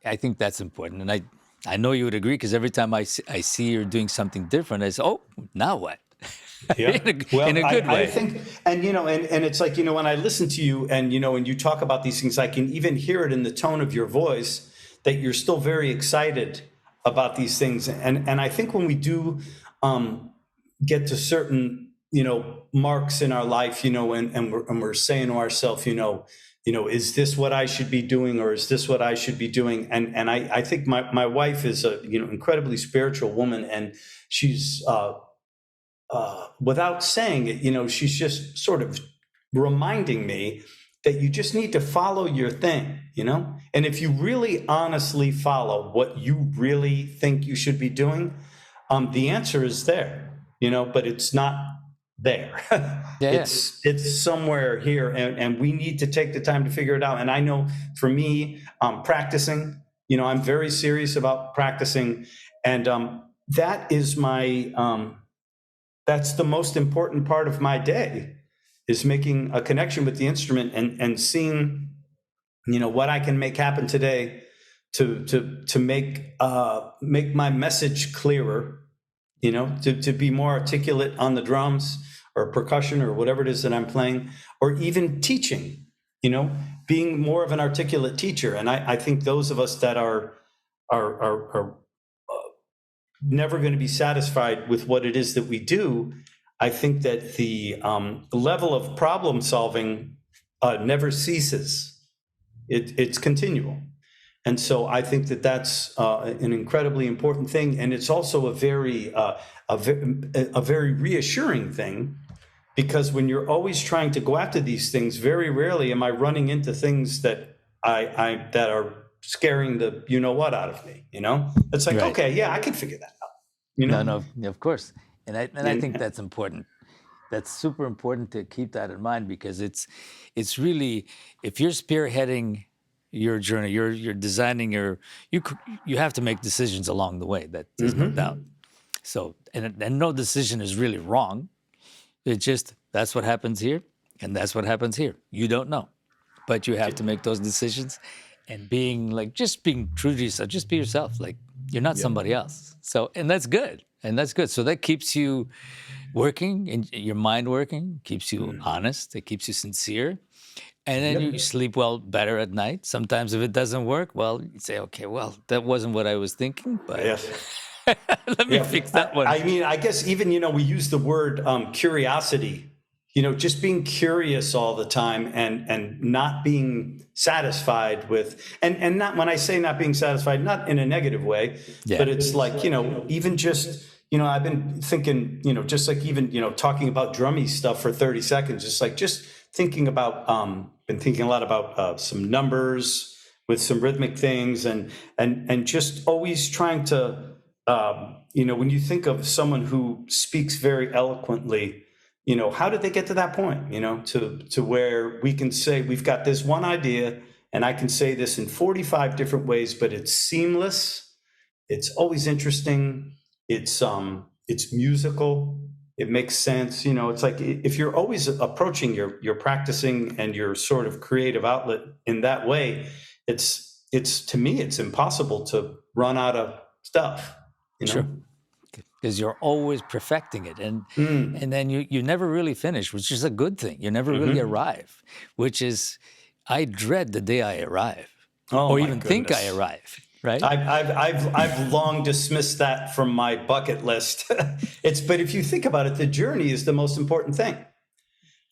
I think that's important, and I know you would agree because every time I see you're doing something different, I say, oh, now what? Yeah. In a good way. I think, and, and it's like, when I listen to you and, and you talk about these things, I can even hear it in the tone of your voice that you're still very excited about these things. And I think when we do get to certain, marks in our life, and we're saying to ourselves, is this what I should be doing, or is this what I should be doing? And I think my wife is a, incredibly spiritual woman, and she's, without saying it, she's just sort of reminding me that you just need to follow your thing, and if you really honestly follow what you really think you should be doing, the answer is there, but it's not there. Yeah, It's somewhere here, and we need to take the time to figure it out. And I know for me, practicing, I'm very serious about practicing, and that is my that's the most important part of my day, is making a connection with the instrument and seeing, what I can make happen today to make my message clearer, to be more articulate on the drums or percussion or whatever it is that I'm playing, or even teaching, being more of an articulate teacher. And I think those of us that are never going to be satisfied with what it is that we do, I think that the level of problem solving never ceases. It's continual. And so I think that that's an incredibly important thing. And it's also a very reassuring thing, because when you're always trying to go after these things, very rarely am I running into things that that are scaring the what out of me. It's like, Right. okay, yeah, I can figure that out. No, of course. And I think that's important. That's super important to keep that in mind, because it's really, if you're spearheading your journey, you're designing you have to make decisions along the way. That there's no doubt. So, and no decision is really wrong. It's just, that's what happens here, and that's what happens here. You don't know, but you have to make those decisions. And just being true to yourself, just be yourself. Like, you're not somebody else. So, and that's good. So that keeps you working, and your mind working, keeps you honest. It keeps you sincere. And then you sleep better at night. Sometimes if it doesn't work, well, you say, okay, well, that wasn't what I was thinking, but let me fix that one. I mean, I guess even, we use the word curiosity, just being curious all the time, and not being satisfied with, and not, when I say not being satisfied, not in a negative way, but it's like, even just, I've been thinking, just like even, talking about drummy stuff for 30 seconds, just thinking about, been thinking a lot about some numbers with some rhythmic things, and just always trying to, when you think of someone who speaks very eloquently, how did they get to that point, to where we can say, we've got this one idea, and I can say this in 45 different ways, but it's seamless. It's always interesting. It's musical. It makes sense. It's like, if you're always approaching your practicing and your sort of creative outlet in that way, it's to me, it's impossible to run out of stuff. Sure. Because you're always perfecting it, and then you never really finish, which is a good thing. You never really arrive, which is, I dread the day I arrive, or even think I arrive. Right? I've long dismissed that from my bucket list. But if you think about it, the journey is the most important thing.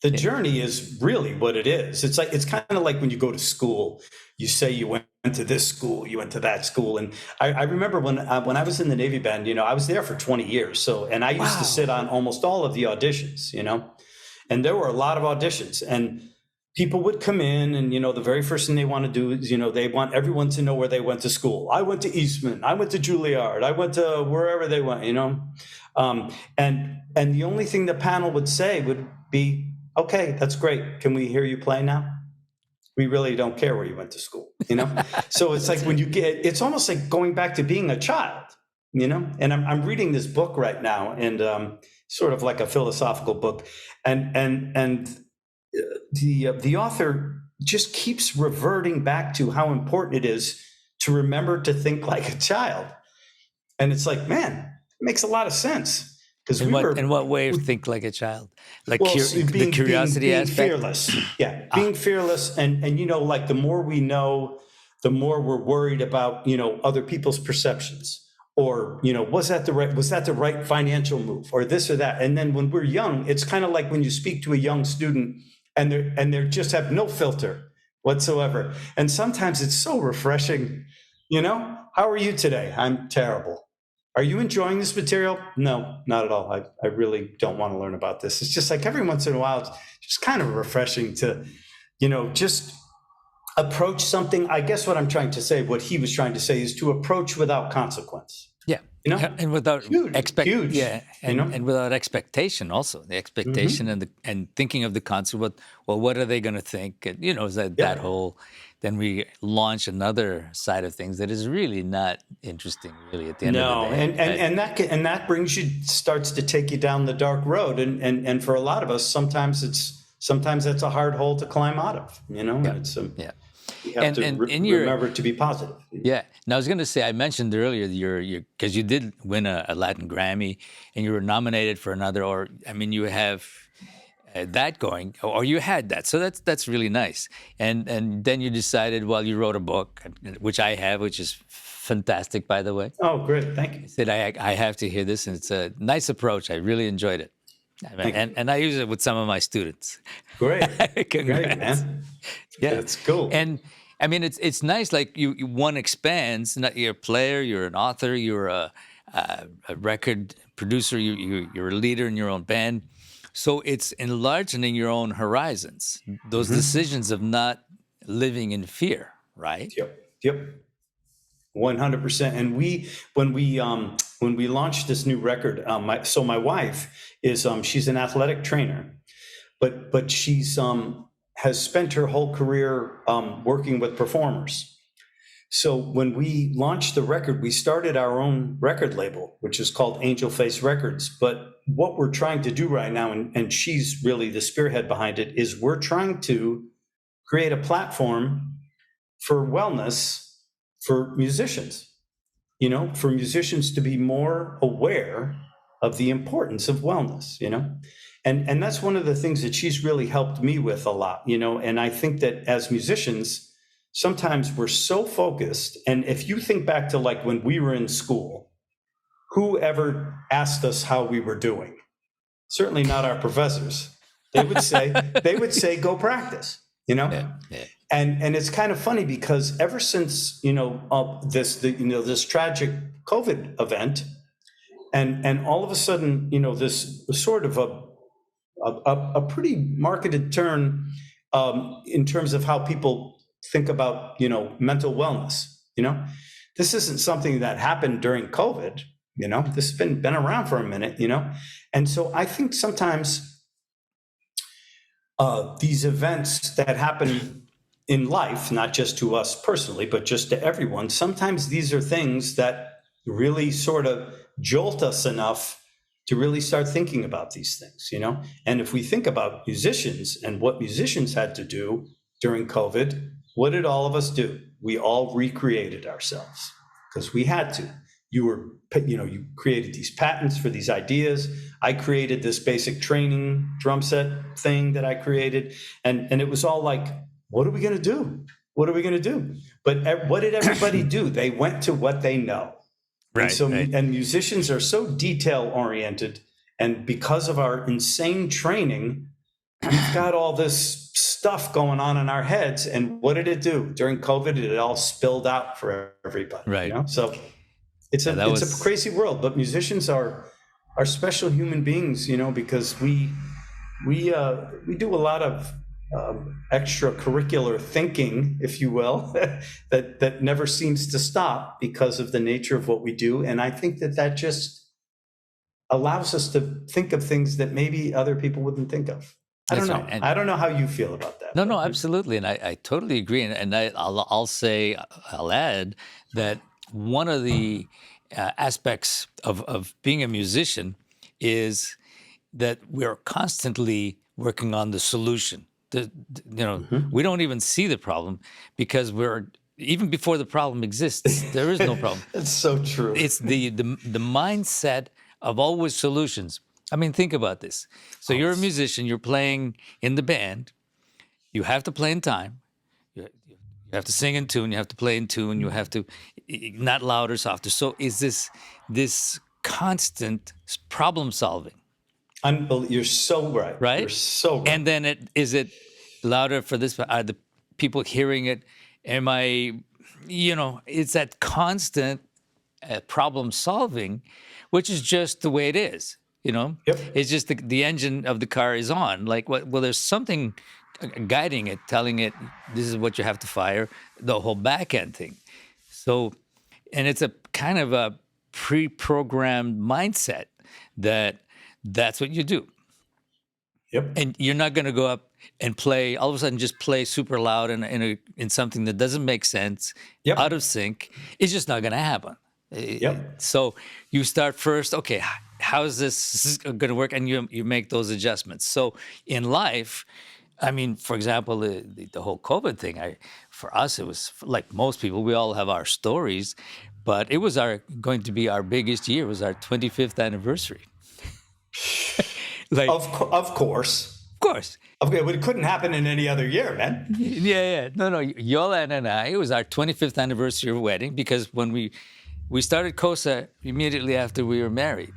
The journey is really what it is. It's kind of like when you go to school. You say you went to this school, you went to that school, and I remember when I was in the Navy band, I was there for 20 years. So, and I used to sit on almost all of the auditions, and there were a lot of auditions, and people would come in, and the very first thing they want to do is they want everyone to know where they went to school. I went to Eastman, I went to Juilliard, I went to wherever they went, and the only thing the panel would say would be, okay, that's great. Can we hear you play now? We really don't care where you went to school, So it's like when it's almost like going back to being a child, And I'm reading this book right now, and sort of like a philosophical book, and the author just keeps reverting back to how important it is to remember to think like a child. And it's like, man, it makes a lot of sense, because In what way think like a child? Like well, the curiosity being aspect? fearless. Yeah, being fearless, and like the more we know, the more we're worried about other people's perceptions, or was that the right financial move, or this or that. And then when we're young, it's kind of like when you speak to a young student, and they just have no filter whatsoever. And sometimes it's so refreshing. How are you today? I'm terrible. Are you enjoying this material? No, not at all. I really don't want to learn about this. It's just like every once in a while, it's just kind of refreshing to, just approach something. I guess what I'm trying to say, what he was trying to say, is to approach without consequence. Yeah. And without huge, yeah, and without expectation also. The expectation and thinking of the concert, what are they going to think? And, is that whole, then we launch another side of things that is really not interesting, really, at the end of the day. And that brings you, starts to take you down the dark road. And for a lot of us, sometimes that's a hard hole to climb out of, and it's you have to remember to be positive. Yeah. Now, I was going to say, I mentioned earlier because you did win a Latin Grammy, and you were nominated for another, you have that going, or you had that. So that's really nice. And then you decided, you wrote a book, which I have, which is fantastic, by the way. Oh, great. Thank you. I said, I have to hear this, and it's a nice approach. I really enjoyed it. And I use it with some of my students. Great. Congrats. Great, man. Yeah. That's cool. And it's nice, like one expands. Not you're a player, you're an author, you're a record producer, you're a leader in your own band. So it's enlarging your own horizons. Those decisions of not living in fear, right? Yep. 100%. And when we launched this new record, my wife is she's an athletic trainer, but she's has spent her whole career working with performers. So when we launched the record, we started our own record label, which is called Angel Face Records. But what we're trying to do right now, and she's really the spearhead behind it, is we're trying to create a platform for wellness for musicians, for musicians to be more aware of the importance of wellness, and that's one of the things that she's really helped me with a lot, and I think that as musicians, sometimes we're so focused. And if you think back to like when we were in school, who ever asked us how we were doing? Certainly not our professors. They would say, go practice, Yeah. And it's kind of funny because ever since, this tragic COVID event, and all of a sudden, this sort of a pretty marketed turn in terms of how people think about, mental wellness. This isn't something that happened during COVID. This has been around for a minute. And so I think sometimes these events that happen in life, not just to us personally, but just to everyone, sometimes these are things that really sort of jolt us enough to really start thinking about these things, And if we think about musicians and what musicians had to do during COVID, what did all of us do? We all recreated ourselves because we had to. You created these patents for these ideas. I created this basic training drum set thing that I created. And it was all like, what are we going to do? What are we going to do? But what did everybody do? They went to what they know. Right. And musicians are so detail oriented. And because of our insane training, we've got all this stuff going on in our heads. And what did it do? During COVID, it all spilled out for everybody. Right. So it's a crazy world, but musicians are special human beings, because we do a lot of extracurricular thinking, if you will, that never seems to stop because of the nature of what we do. And I think that just allows us to think of things that maybe other people wouldn't think of. I don't know. I don't know how you feel about that. No, absolutely. And I totally agree. And I'll add that one of the aspects of being a musician is that we're constantly working on the solution. We don't even see the problem because even before the problem exists, there is no problem. It's so true. It's the mindset of always solutions. I mean, think about this. So you're a musician, you're playing in the band, you have to play in time, you have to sing in tune, you have to play in tune, you have to not louder, softer. So is this constant problem solving, You're so right. You're right? so right. And then is it louder for this? Are the people hearing it? Am I, it's that constant problem solving, which is just the way it is. Yep. It's just the engine of the car is on. Like, what? Well, there's something guiding it, telling it this is what you have to fire. The whole back end thing. So, and it's a kind of a pre-programmed mindset that's what you do. Yep. And you're not going to go up and play all of a sudden, just play super loud in something that doesn't make sense, Yep. out of sync. It's just not going to happen. Yep. So you start first. Okay, how is this going to work? And you make those adjustments. So in life, I mean, for example, the whole COVID thing. For us, it was like most people. We all have our stories, but it was going to be our biggest year. It was our 25th anniversary. Like, Of course. of course. Okay, but it couldn't happen in any other year, man. Yeah. No. Yolanda and I, it was our 25th anniversary of wedding because when we started KoSA immediately after we were married.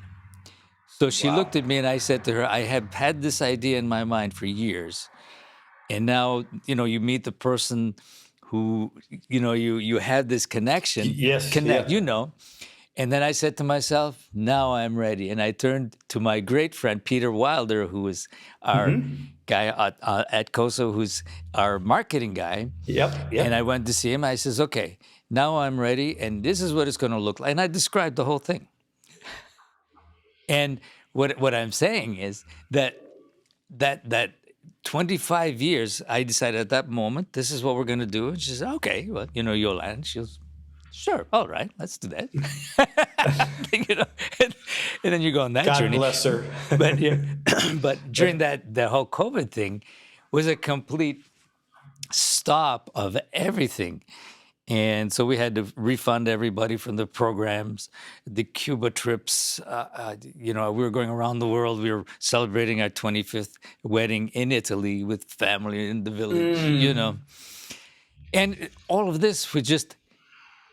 So she Wow. looked at me and I said to her, I have had this idea in my mind for years. And now, you meet the person who, you had this connection. Yes, Connect, yeah. And then I said to myself, now I'm ready. And I turned to my great friend, Peter Wilder, who is our guy at KoSA, who's our marketing guy. Yep. And I went to see him. I says, okay, now I'm ready. And this is what it's going to look like. And I described the whole thing. And what I'm saying is that 25 years, I decided at that moment, this is what we're going to do. And she said, okay, well, Yolanda, she was, sure, all right, let's do that. And then you go on that God journey. bless her. But but during the whole COVID thing was a complete stop of everything. And so we had to refund everybody from the programs, the Cuba trips. We were going around the world. We were celebrating our 25th wedding in Italy with family in the village, And all of this was just,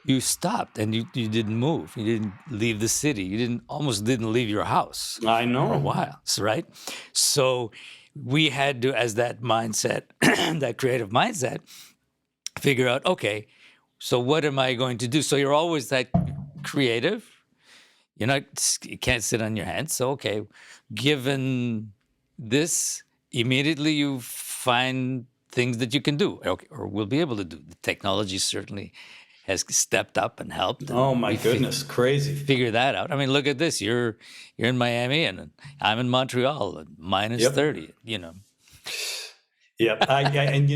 you stopped and you didn't move. You didn't leave the city. You almost didn't leave your house I know. for a while, right? So we had to, as that mindset, that creative mindset, figure out, okay, so what am I going to do? So you're always that creative. You can't sit on your hands. So, okay, given this, immediately you find things that you can do, or will be able to do. The technology certainly has stepped up and helped. And Oh my goodness, crazy. figure that out. I mean, look at this. You're in Miami and I'm in Montreal, minus Yep. 30, Yep. And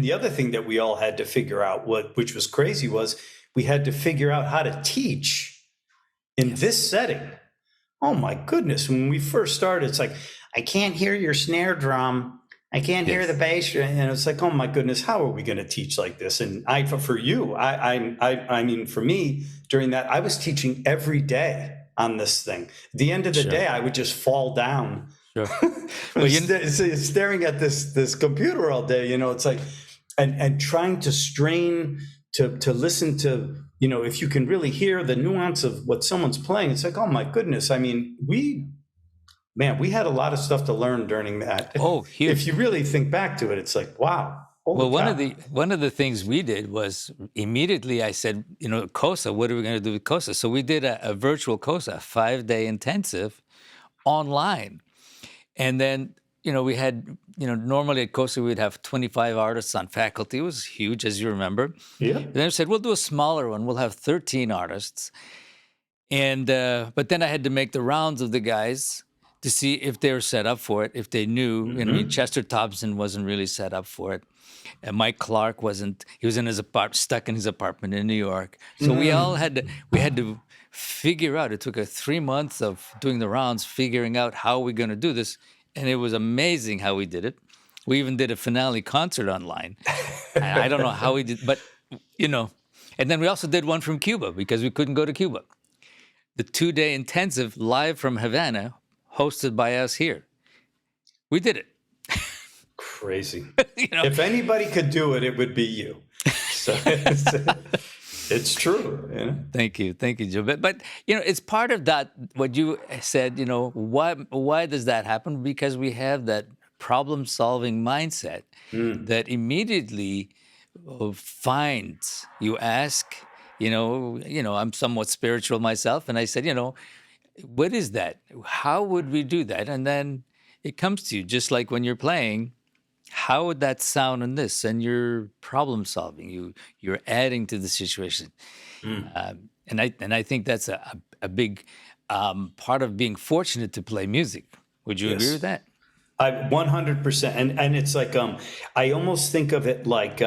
the other thing that we all had to figure out, which was crazy, was we had to figure out how to teach in this setting. Oh my goodness. When we first started, it's like, I can't hear your snare drum. I can't hear the bass. And it's like, oh my goodness, how are we going to teach like this? And for me, during that, I was teaching every day on this thing. At the end of the day, I would just fall down. Sure. Staring at this computer all day, it's like, and trying to strain to listen to, if you can really hear the nuance of what someone's playing. It's like, oh my goodness. I mean, we had a lot of stuff to learn during that. Oh, huge. If you really think back to it, it's like, wow. Well, one of the things we did was immediately I said, KoSA, what are we going to do with KoSA? So we did a virtual KoSA, 5-day intensive online. And then, we had, normally at KoSA, we'd have 25 artists on faculty. It was huge, as you remember. Yeah. And then I said, we'll do a smaller one. We'll have 13 artists. And, but then I had to make the rounds of the guys to see if they were set up for it, if they knew. Chester Thompson wasn't really set up for it. And Mike Clark wasn't. He was in his stuck in his apartment in New York. So we had to figure out. It took 3 months of doing the rounds, figuring out how we're going to do this. And it was amazing how we did it. We even did a finale concert online. I don't know how we did, but, And then we also did one from Cuba because we couldn't go to Cuba. the 2-day intensive live from Havana, hosted by us here. We did it. Crazy. You know, If anybody could do it, it would be you. So it's true. You know? Thank you, Joe. But you know, it's part of that. What you said. You know, why does that happen? Because we have that problem-solving mindset that immediately finds. You ask. I'm somewhat spiritual myself, and I said, what is that? How would we do that? And then it comes to you, just like when you're playing. How would that sound on this? And you're problem solving. You're adding to the situation. And I think that's a big part of being fortunate to play music. Would you agree with that? I 100%. And it's like I almost think of it like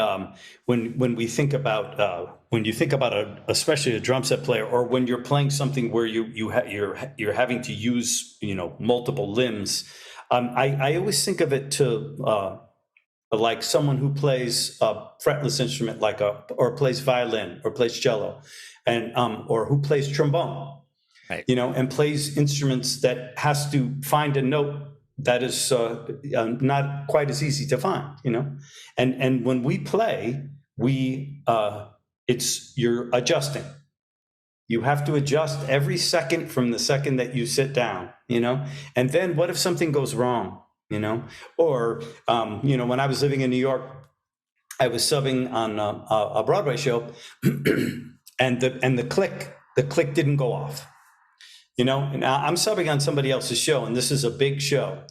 when we think about when you think about especially a drum set player, or when you're playing something where you're having to use multiple limbs. I always think of it to like someone who plays a fretless instrument, or plays violin or plays cello, and or who plays trombone, right? And plays instruments that has to find a note that is not quite as easy to find, and when we play, you're adjusting. You have to adjust every second from the second that you sit down, and then what if something goes wrong, or when I was living in New York, I was subbing on a Broadway show, and the click didn't go off. Now I'm subbing on somebody else's show, and this is a big show.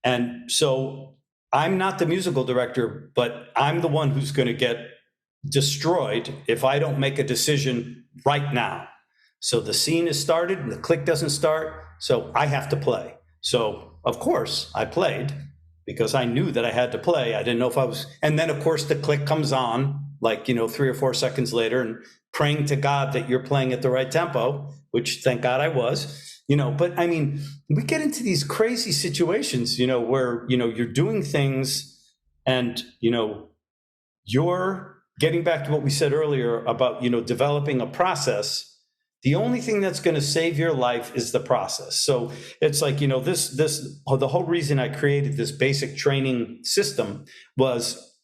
And so I'm not the musical director, but I'm the one who's going to get destroyed if I don't make a decision right now. So the scene is started and the click doesn't start, so I have to play. So of course I played because I knew that I had to play. I didn't know if I was, and then of course the click comes on, 3 or 4 seconds later, and praying to God that you're playing at the right tempo, which thank God I was, but I mean, we get into these crazy situations, where, you're doing things and, you're getting back to what we said earlier about, developing a process. The only thing that's going to save your life is the process. So it's like, the whole reason I created this basic training system was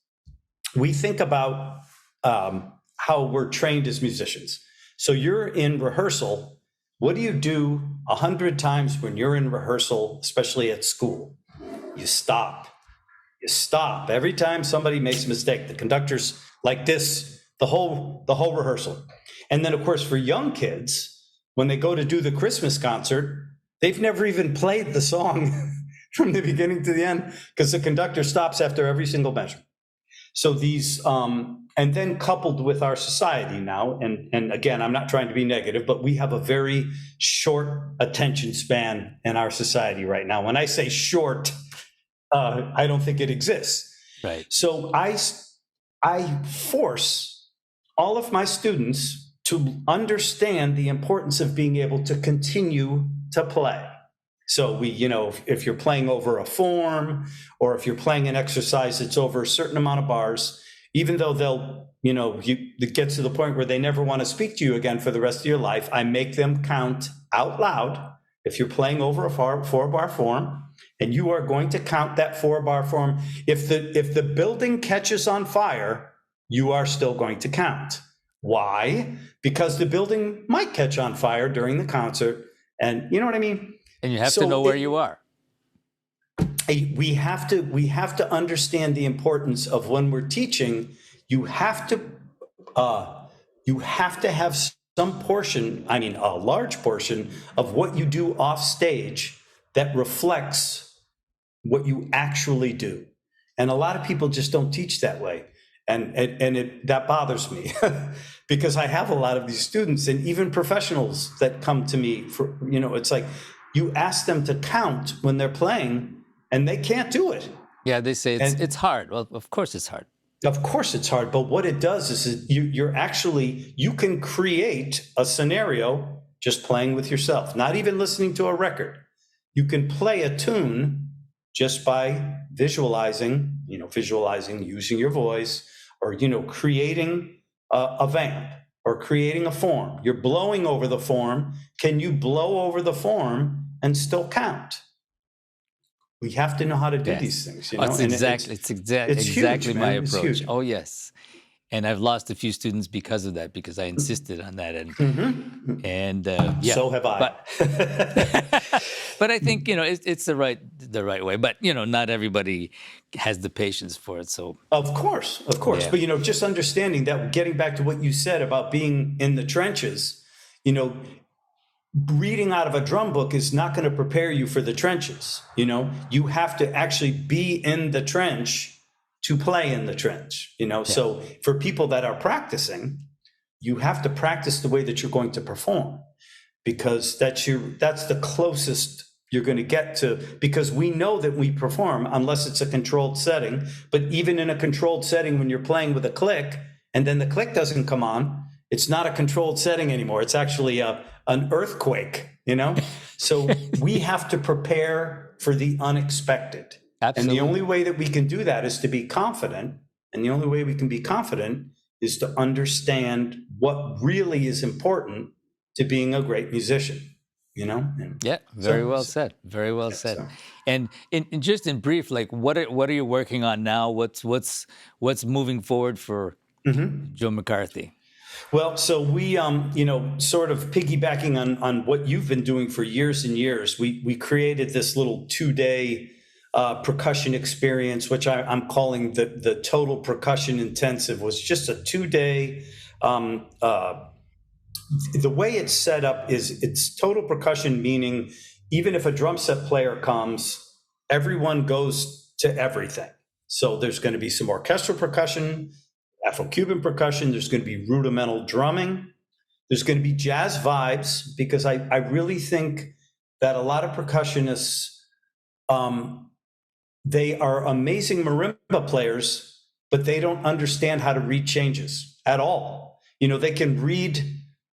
we think about how we're trained as musicians. So you're in rehearsal. What do you do 100 times when you're in rehearsal, especially at school? You stop. You stop. Every time somebody makes a mistake, the conductor's like this, the whole rehearsal. And then, of course, for young kids, when they go to do the Christmas concert, they've never even played the song from the beginning to the end because the conductor stops after every single measure. So these, and then coupled with our society now, and again, I'm not trying to be negative, but we have a very short attention span in our society right now. When I say short, I don't think it exists. Right. So I force all of my students to understand the importance of being able to continue to play. So if you're playing over a form, or if you're playing an exercise that's over a certain amount of bars, even though it gets to the point where they never want to speak to you again for the rest of your life, I make them count out loud. If you're playing over a 4-bar form, and you are going to count that 4-bar form, if the building catches on fire, you are still going to count. Why? Because the building might catch on fire during the concert, and you know what I mean? And you have to know where you are. We have to understand the importance of when we're teaching. You have to have some portion, a large portion of what you do off stage that reflects what you actually do. And a lot of people just don't teach that way. And that bothers me because I have a lot of these students and even professionals that come to me for, it's like you ask them to count when they're playing and they can't do it. Yeah, they say it's hard. Well, of course it's hard. Of course it's hard. But what it does is you can create a scenario just playing with yourself, not even listening to a record. You can play a tune just by visualizing, using your voice, or, creating a vamp or creating a form. You're blowing over the form. Can you blow over the form and still count? We have to know how to do these things, Oh, it's and it's huge, exactly my man. It's approach. huge. Oh, yes. And I've lost a few students because of that, because I insisted on that. And yeah, So have I. but but I think it's the right way. But not everybody has the patience for it. So Of course. yeah, But just understanding that, getting back to what you said about being in the trenches, you know, reading out of a drum book is not going to prepare you for the trenches. You have to actually be in the trench to play in the trench. yeah, So for people that are practicing, you have to practice the way that you're going to perform, because that's the closest you're going to get to, because we know that we perform unless it's a controlled setting. But even in a controlled setting, when you're playing with a click and then the click doesn't come on, it's not a controlled setting anymore. It's actually an earthquake, So we have to prepare for the unexpected. absolutely. And the only way that we can do that is to be confident. And the only way we can be confident is to understand what really is important to being a great musician, And Yeah, very well said. Very well said. so. And just in brief, like what are you working on now? What's moving forward for Joe McCarthy? Well, so we, sort of piggybacking on what you've been doing for years and years, we created this little 2-day percussion experience, which I'm calling the Total Percussion Intensive. Was just a 2-day. The way it's set up is it's total percussion, meaning even if a drum set player comes, everyone goes to everything. So there's going to be some orchestral percussion, Afro-Cuban percussion. There's going to be rudimental drumming. There's going to be jazz vibes, because I really think that a lot of percussionists, they are amazing marimba players, but they don't understand how to read changes at all. They can read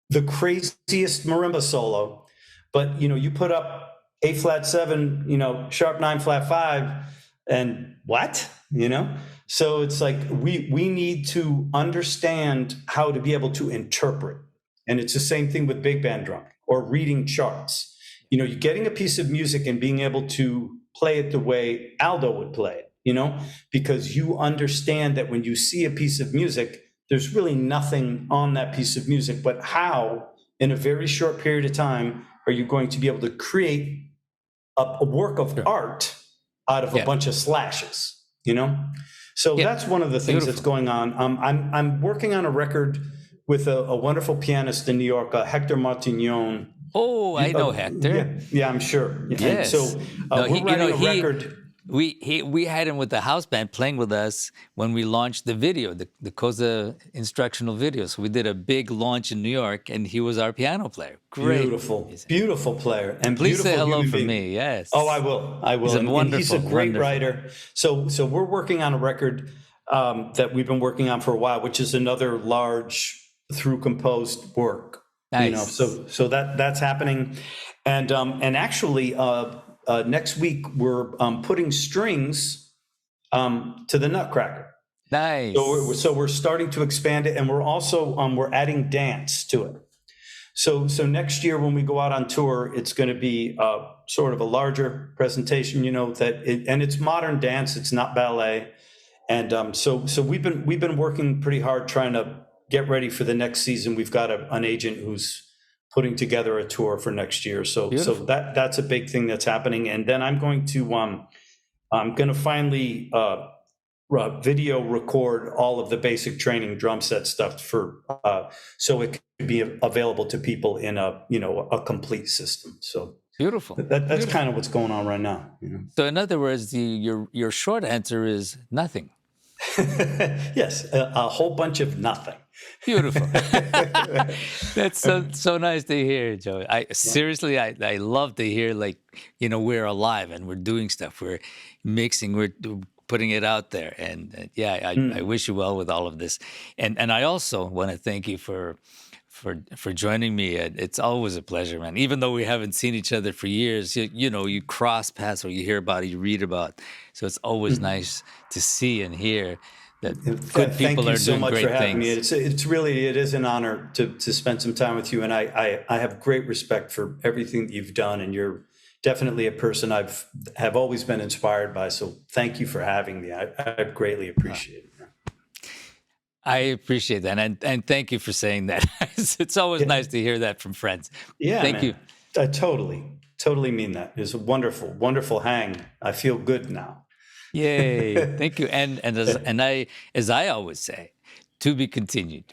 the craziest marimba solo, but you put up A flat 7, sharp 9 flat 5, and what? So it's like we need to understand how to be able to interpret. And it's the same thing with big band drum or reading charts. You're getting a piece of music and being able to play it the way Aldo would play it, because you understand that when you see a piece of music, there's really nothing on that piece of music, but how, in a very short period of time, are you going to be able to create a work of art out of a bunch of slashes, So that's one of the things that's going on. I'm working on a record with a wonderful pianist in New York, Hector Martignon. Oh, I know Hector. Yeah, I'm sure. Yes. And so we're writing a record. We had him with the house band playing with us when we launched the video, the KoSA instructional video. So we did a big launch in New York, and he was our piano player. Great, beautiful player, and please beautiful say hello human from being. me. Yes. Oh, I will. And he's a great writer. So we're working on a record that we've been working on for a while, which is another large through composed work. Nice. So that's happening, and actually. Next week, we're putting strings to the Nutcracker. Nice. So we're starting to expand it, and we're also we're adding dance to it. So next year when we go out on tour, it's going to be sort of a larger presentation. And it's modern dance. It's not ballet, and so we've been working pretty hard trying to get ready for the next season. We've got an agent who's putting together a tour for next year. So that's a big thing that's happening. And then I'm going to finally video record all of the basic training drum set stuff so it can be available to people in a complete system. So beautiful. That's kind of what's going on right now. So in other words, your short answer is nothing. Yes, a whole bunch of nothing. Beautiful. That's so nice to hear, Joe. Seriously, I love to hear, like, we're alive and we're doing stuff. We're mixing, we're putting it out there. And I wish you well with all of this. And I also want to thank you for joining me. It's always a pleasure, man. Even though we haven't seen each other for years, you cross paths, or you hear about it, you read about. So it's always nice to see and hear that good Thank people you are so doing much great for having things. me. It is an honor to spend some time with you. And I have great respect for everything that you've done. And you're definitely a person have always been inspired by. So thank you for having me. I greatly appreciate it. I appreciate that, and thank you for saying that. It's always Yeah, nice to hear that from friends. yeah, Thank you. man. I totally mean that. It's a wonderful, wonderful hang. I feel good now. Yay! Thank you. And as I always say, to be continued.